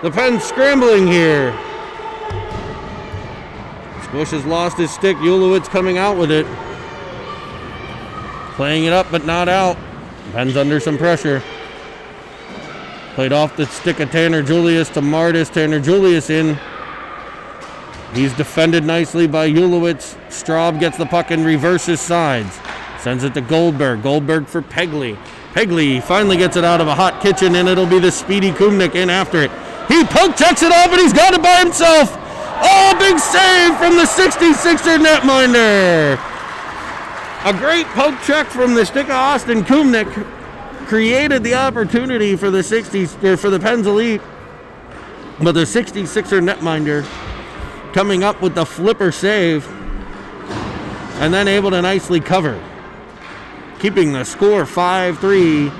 The Pens scrambling here. Squish has lost his stick. Ulowitz coming out with it. Playing it up but not out. Pens under some pressure. Played off the stick of Tanner Julius to Martis. Tanner Julius in. He's defended nicely by Ulowitz. Straub gets the puck and reverses sides. Sends it to Goldberg. Goldberg for Pegley. Pegley finally gets it out of a hot kitchen, and it'll be the speedy Kumnik in after it. He poke checks it off, and he's got it by himself. Oh, big save from the 66er netminder. A great poke check from the stick of Austin Kumnik created the opportunity for the Pens Elite, but the 66er netminder coming up with the flipper save and then able to nicely cover, keeping the score 5-3,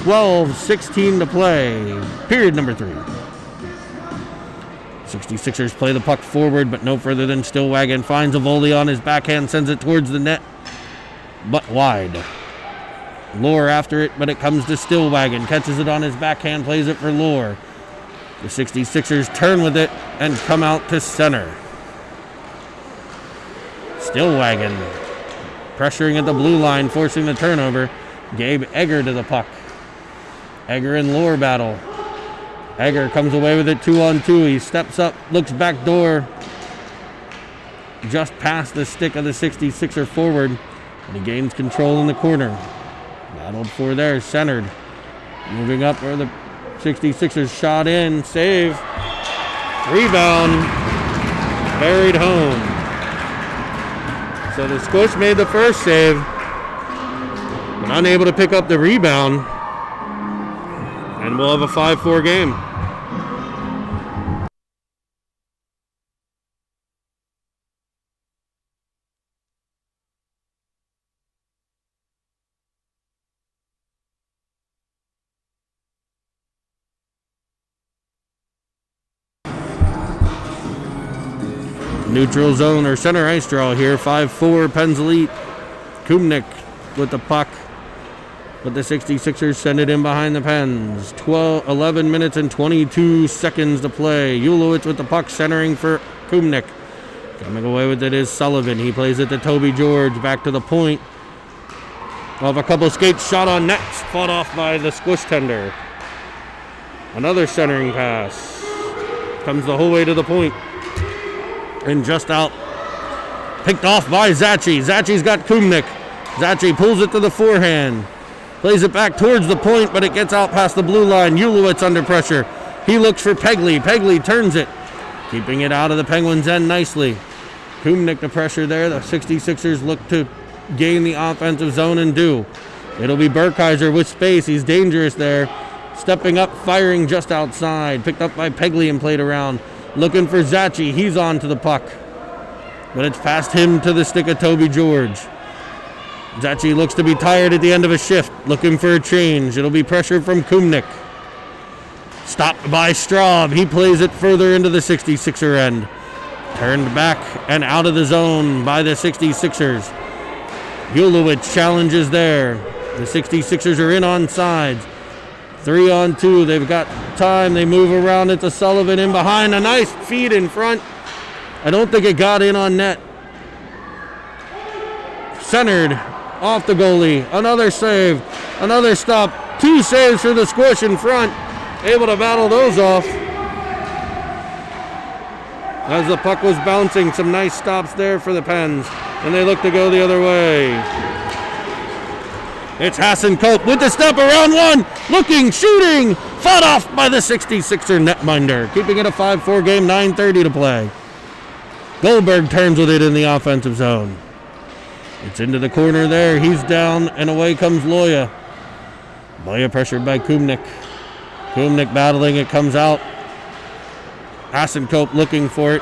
12-16 to play, period number 3. 66ers play the puck forward, but no further than Stillwagon. Finds a volley on his backhand, sends it towards the net, but wide. Lohr after it, but it comes to Stillwagon. Catches it on his backhand, plays it for Lohr. The 66ers turn with it and come out to center. Stillwagon pressuring at the blue line, forcing the turnover. Gabe Egger to the puck. Egger and Lohr battle. Egger comes away with it 2-on-2. He steps up, looks back door. Just past the stick of the 66er forward. And he gains control in the corner. Battled for there, centered. Moving up where the 66ers shot in. Save. Rebound. Buried home. So the Squish made the first save, but unable to pick up the rebound. And we'll have a 5-4 game. Neutral zone or center ice draw here. 5-4 Pens Elite. Kumnik with the puck. But the 66ers send it in behind the Pens. 11 minutes and 22 seconds to play. Ulowitz with the puck centering for Kumnik. Coming away with it is Sullivan. He plays it to Toby George. Back to the point. Off a couple skates, shot on net. Fought off by the Squish tender. Another centering pass. Comes the whole way to the point. And just out. Picked off by Zachi. Zachi's got Kumnik. Zachi pulls it to the forehand. Plays it back towards the point, but it gets out past the blue line. Ulowitz under pressure. He looks for Pegley. Pegley turns it. Keeping it out of the Penguins' end nicely. Kumnik the pressure there. The 66ers look to gain the offensive zone and do. It'll be Burkheiser with space. He's dangerous there. Stepping up, firing just outside. Picked up by Pegley and played around. Looking for Zachi. He's on to the puck. But it's past him to the stick of Toby George. Zachi looks to be tired at the end of a shift. Looking for a change. It'll be pressure from Kumnik. Stopped by Straub. He plays it further into the 66er end. Turned back and out of the zone by the 66ers. Ulowitz challenges there. The 66ers are in on sides. 3-on-2. They've got time. They move around it to Sullivan in behind. A nice feed in front. I don't think it got in on net. Centered off the goalie. Another save. Another stop. 2 saves for the Squish in front. Able to battle those off. As the puck was bouncing, some nice stops there for the Pens, and they look to go the other way. It's Hassan Cope with the step around one, looking, shooting, fought off by the 66er netminder, keeping it a 5-4 game, 9:30 to play. Goldberg turns with it in the offensive zone. It's into the corner there. He's down, and away comes Loya. Loya pressured by Kumnik. Kumnik battling. It comes out. Hassan Cope looking for it,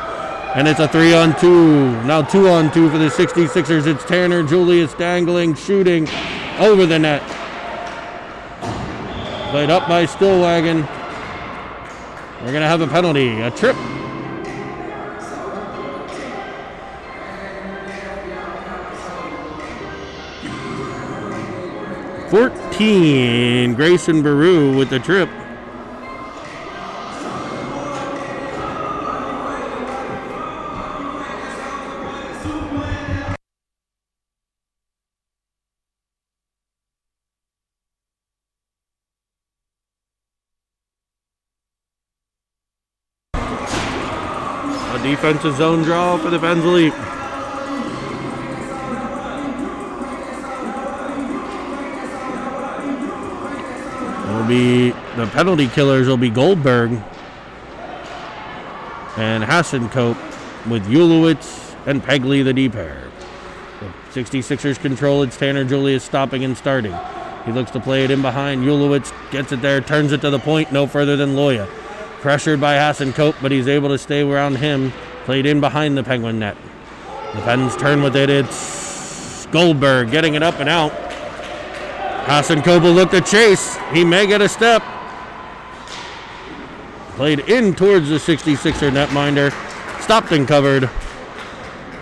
and it's a 3-on-2. Now 2-on-2 for the 66ers. It's Tanner Julius dangling, shooting over the net. Played up by Stillwagon. We're going to have a penalty, a trip. (14) Grayson Baru with the trip. A defensive zone draw for the Pens Elite. The penalty killers will be Goldberg and Hassan Cope with Ulowitz and Pegley, the D pair. The 66ers control. It's Tanner Julius stopping and starting. He looks to play it in behind. Ulowitz gets it there, turns it to the point, no further than Loya. Pressured by Hassan Cope, but he's able to stay around him. Played in behind the Penguin net. The Pens turn with it. It's Goldberg getting it up and out. Hassan Cope will look to chase. He may get a step. Played in towards the 66er netminder. Stopped and covered.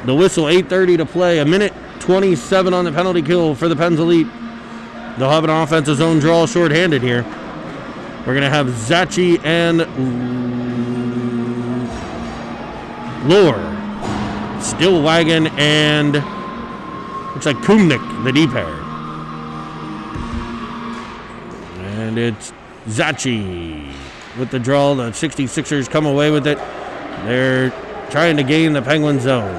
The whistle, 8:30 to play. 1:27 on the penalty kill for the Pens Elite. They'll have an offensive zone draw shorthanded here. We're going to have Zachi and Lure. Stillwagon and looks like Kumnik, the D pair. And it's Zachi with the draw. The 66ers come away with it. They're trying to gain the Penguin zone.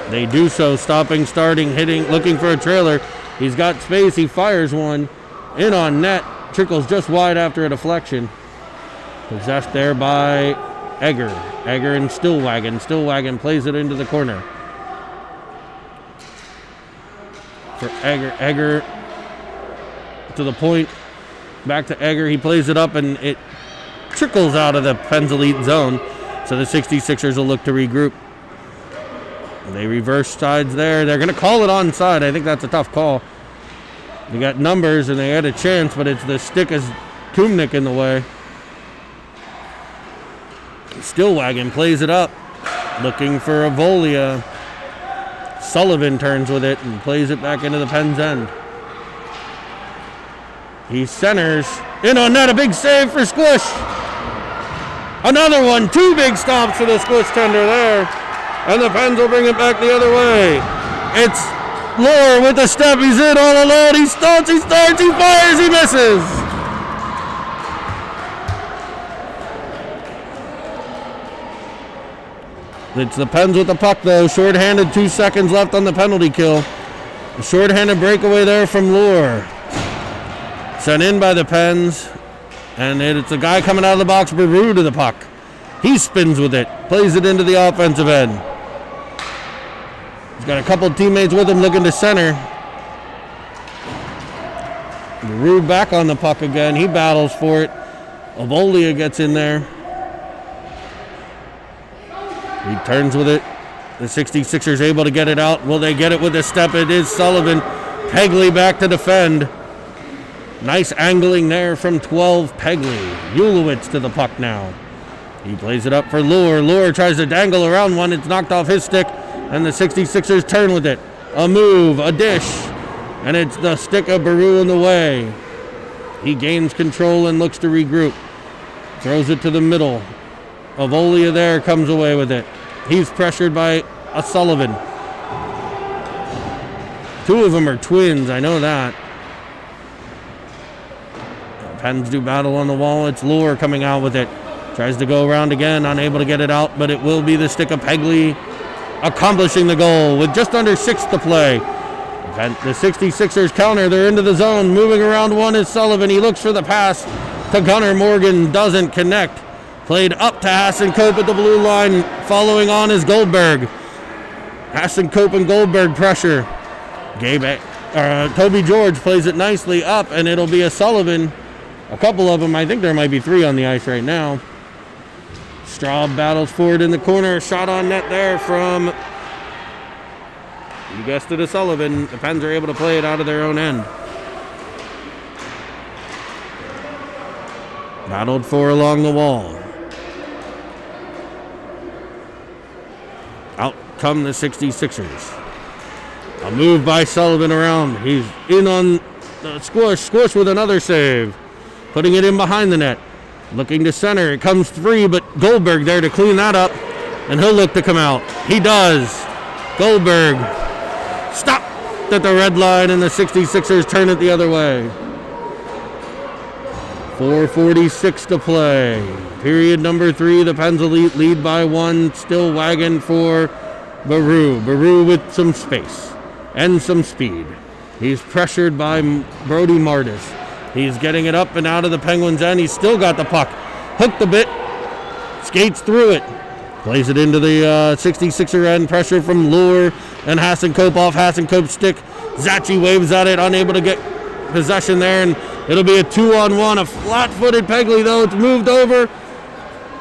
They do so, stopping, starting, hitting, looking for a trailer. He's got space. He fires one in on net. Trickles just wide after a deflection. Possessed there by Egger. Egger and Stillwagon. Stillwagon plays it into the corner. For Egger. Egger to the point. Back to Egger. He plays it up and it trickles out of the Pens Elite zone. So the 66ers will look to regroup. They reverse sides there. They're going to call it onside. I think that's a tough call. They got numbers and they had a chance, but it's the stick as Kumnik in the way. Stillwagon plays it up, looking for Avolia. Sullivan turns with it and plays it back into the Pens end. He centers. In on net, a big save for Squish. Another one, two big stomps for the Squish tender there. And the Pens will bring it back the other way. It's Lure with the step. He's in all alone. He starts, he fires, he misses. It's the Pens with the puck, though. Short-handed, 2 seconds left on the penalty kill. A short-handed breakaway there from Lure. Sent in by the Pens. And it's a guy coming out of the box, Baru to the puck. He spins with it. Plays it into the offensive end. He's got a couple of teammates with him looking to center. Baru back on the puck again. He battles for it. Avolia gets in there. He turns with it. The 66ers able to get it out. Will they get it with a step? It is Sullivan. Pegley back to defend. Nice angling there from 12, Pegley. Ulowitz to the puck now. He plays it up for Lure. Lure tries to dangle around one. It's knocked off his stick, and the 66ers turn with it. A move, a dish, and it's the stick of Baru in the way. He gains control and looks to regroup. Throws it to the middle. Avolia there comes away with it. He's pressured by a Sullivan. Two of them are twins, I know that. Pens do battle on the wall. It's Lure coming out with it. Tries to go around again, unable to get it out, but it will be the stick of Pegley accomplishing the goal with just under 6 to play. The 66ers counter, they're into the zone. Moving around one is Sullivan. He looks for the pass to Gunnar. Morgan doesn't connect. Played up to Hassan-Cope at the blue line. Following on is Goldberg. Hassan-Cope and Goldberg pressure. Toby George plays it nicely up, and it'll be a Sullivan. A couple of them, I think there might be 3 on the ice right now. Straub battles forward in the corner. Shot on net there from, you guessed it, a Sullivan. The Pens are able to play it out of their own end. Battled for along the wall. Out come the 66ers. A move by Sullivan around. He's in on the Squish. Squish with another save. Putting it in behind the net. Looking to center. It comes free, but Goldberg there to clean that up. And he'll look to come out. He does. Goldberg stopped at the red line, and the 66ers turn it the other way. 4:46 to play. Period number 3. The Pens will lead by 1. Still wagon for Baru. Baru with some space and some speed. He's pressured by Brody Martis. He's getting it up and out of the Penguins' end. He's still got the puck. Hooked a bit. Skates through it. Plays it into the 66er end. Pressure from Lure and Hassan-Cope off Hassan-Cope's stick. Zachi waves at it, unable to get possession there, and it'll be a 2-on-1. A flat-footed Pegley, though. It's moved over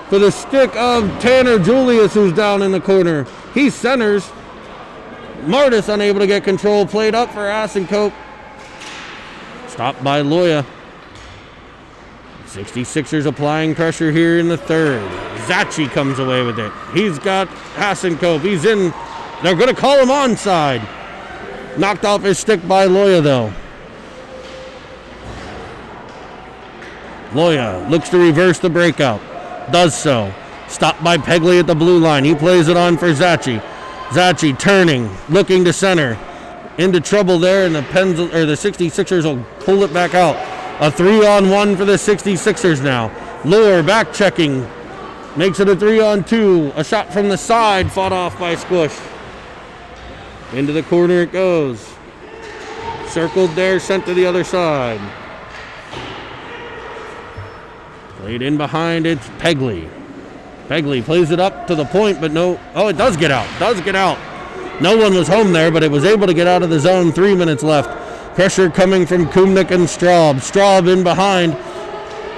for the stick of Tanner Julius, who's down in the corner. He centers. Martis unable to get control. Played up for Hassan-Cope. Stopped by Loya. 66ers applying pressure here in the third. Zachi comes away with it. He's got Hassan-Cope. He's in. They're going to call him onside. Knocked off his stick by Loya, though. Loya looks to reverse the breakout. Does so. Stopped by Pegley at the blue line. He plays it on for Zachi. Zachi turning, looking to center. Into trouble there, and the 66ers will pull it back out. A 3-on-1 for the 66ers now. Lure back checking. Makes it a 3-on-2. A shot from the side, fought off by Squish. Into the corner it goes. Circled there, sent to the other side. Played in behind, it's Pegley. Pegley plays it up to the point, but no. Oh, it does get out. Does get out. No one was home there, but it was able to get out of the zone. 3 minutes left. Pressure coming from Kumnik and Straub. Straub in behind.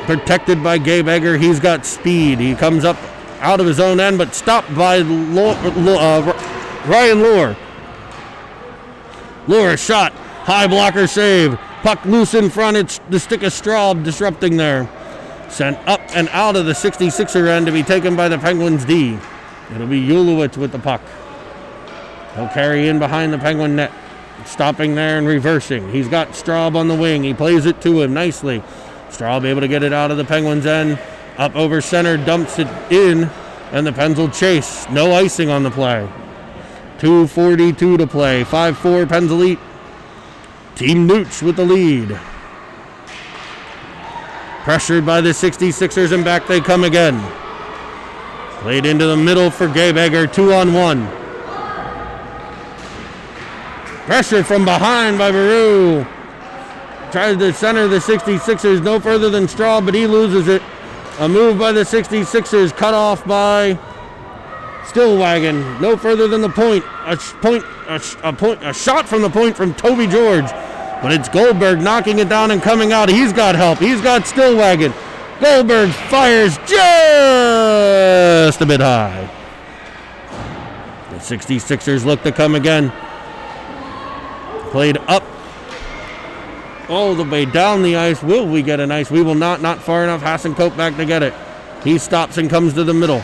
Protected by Gabe Egger. He's got speed. He comes up out of his own end, but stopped by Ryan Lure. Lure shot. High blocker save. Puck loose in front. It's the stick of Straub disrupting there. Sent up and out of the 66er end to be taken by the Penguins D. It'll be Ulowitz with the puck. He'll carry in behind the Penguin net. Stopping there and reversing. He's got Straub on the wing. He plays it to him nicely. Straub able to get it out of the Penguins end. Up over center, dumps it in, and the Pens will chase. No icing on the play. 2:42 to play. 5-4 Pens elite. Team Nuch with the lead. Pressured by the 66ers, and back they come again. Played into the middle for Gabe Egger. 2-on-1. Pressure from behind by Baru. Tries to center the 66ers no further than Straub, but he loses it. A move by the 66ers, cut off by Stillwagon. No further than the point. A shot from the point from Toby George. But it's Goldberg knocking it down and coming out. He's got help. He's got Stillwagon. Goldberg fires just a bit high. The 66ers look to come again. Played up all the way down the ice. Will we get an ice? We will not. Not far enough. Hassan-Cope back to get it. He stops and comes to the middle.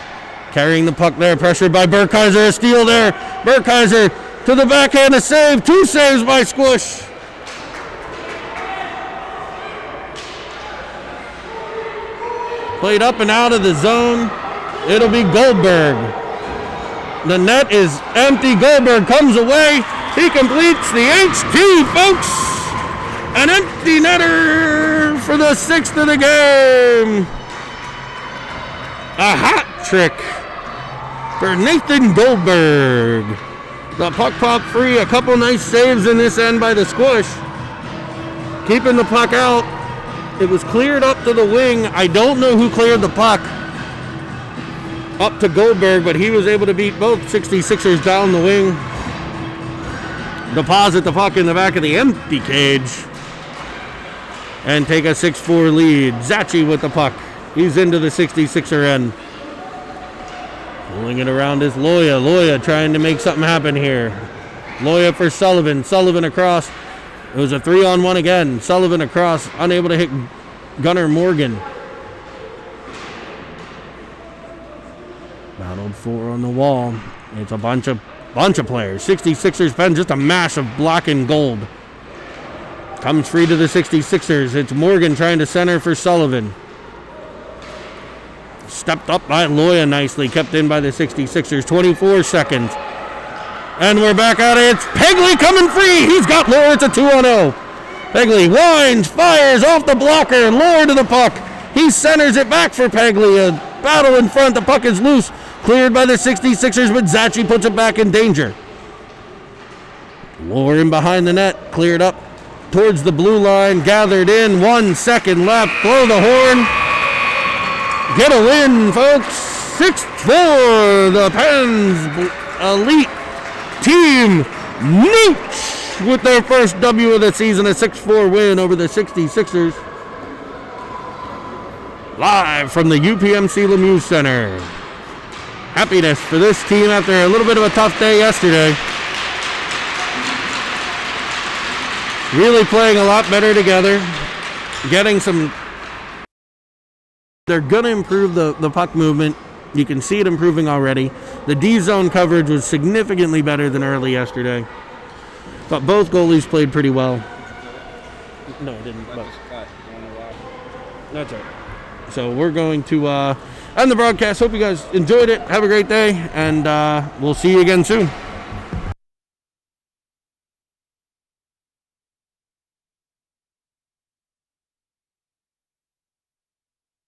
Carrying the puck there. Pressured by Burkheiser. A steal there. Burkheiser to the backhand. A save. 2 saves by Squish. Played up and out of the zone. It'll be Goldberg. The net is empty. Goldberg comes away. He completes the HT, folks. An empty netter for the 6th of the game. A hat trick for Nathan Goldberg. The puck popped free. A couple nice saves in this end by the Squish. Keeping the puck out. It was cleared up to the wing. I don't know who cleared the puck up to Goldberg, but he was able to beat both 66ers down the wing. Deposit the puck in the back of the empty cage. And take a 6-4 lead. Zachi with the puck. He's into the 66er end. Pulling it around is Loya. Loya trying to make something happen here. Loya for Sullivan. Sullivan across. It was a 3-on-1 again. Sullivan across. Unable to hit Gunnar Morgan. Battled for on the wall. It's a bunch of players. 66ers pen just a mash of black and gold. Comes free to the 66ers. It's Morgan trying to center for Sullivan. Stepped up by Loya nicely. Kept in by the 66ers. 24 seconds. And we're back at it. It's Pegley coming free. He's got Lohr. It's a 2-on-0. Pegley winds, fires off the blocker. Lohr to the puck. He centers it back for Pegley. A battle in front. The puck is loose. Cleared by the 66ers, but Zachi puts it back in danger. Lohr in behind the net. Cleared up towards the blue line. Gathered in. 1 second left. Blow the horn. Get a win, folks. 6-4. The Pens elite team Nuch with their first W of the season. A 6-4 win over the 66ers. Live from the UPMC Lemieux Center. Happiness for this team after a little bit of a tough day yesterday. Really playing a lot better together. Getting some... They're going to improve the puck movement. You can see it improving already. The D-zone coverage was significantly better than early yesterday. But both goalies played pretty well. No, it didn't. But that's right. So we're going to end the broadcast. Hope you guys enjoyed it. Have a great day, and we'll see you again soon.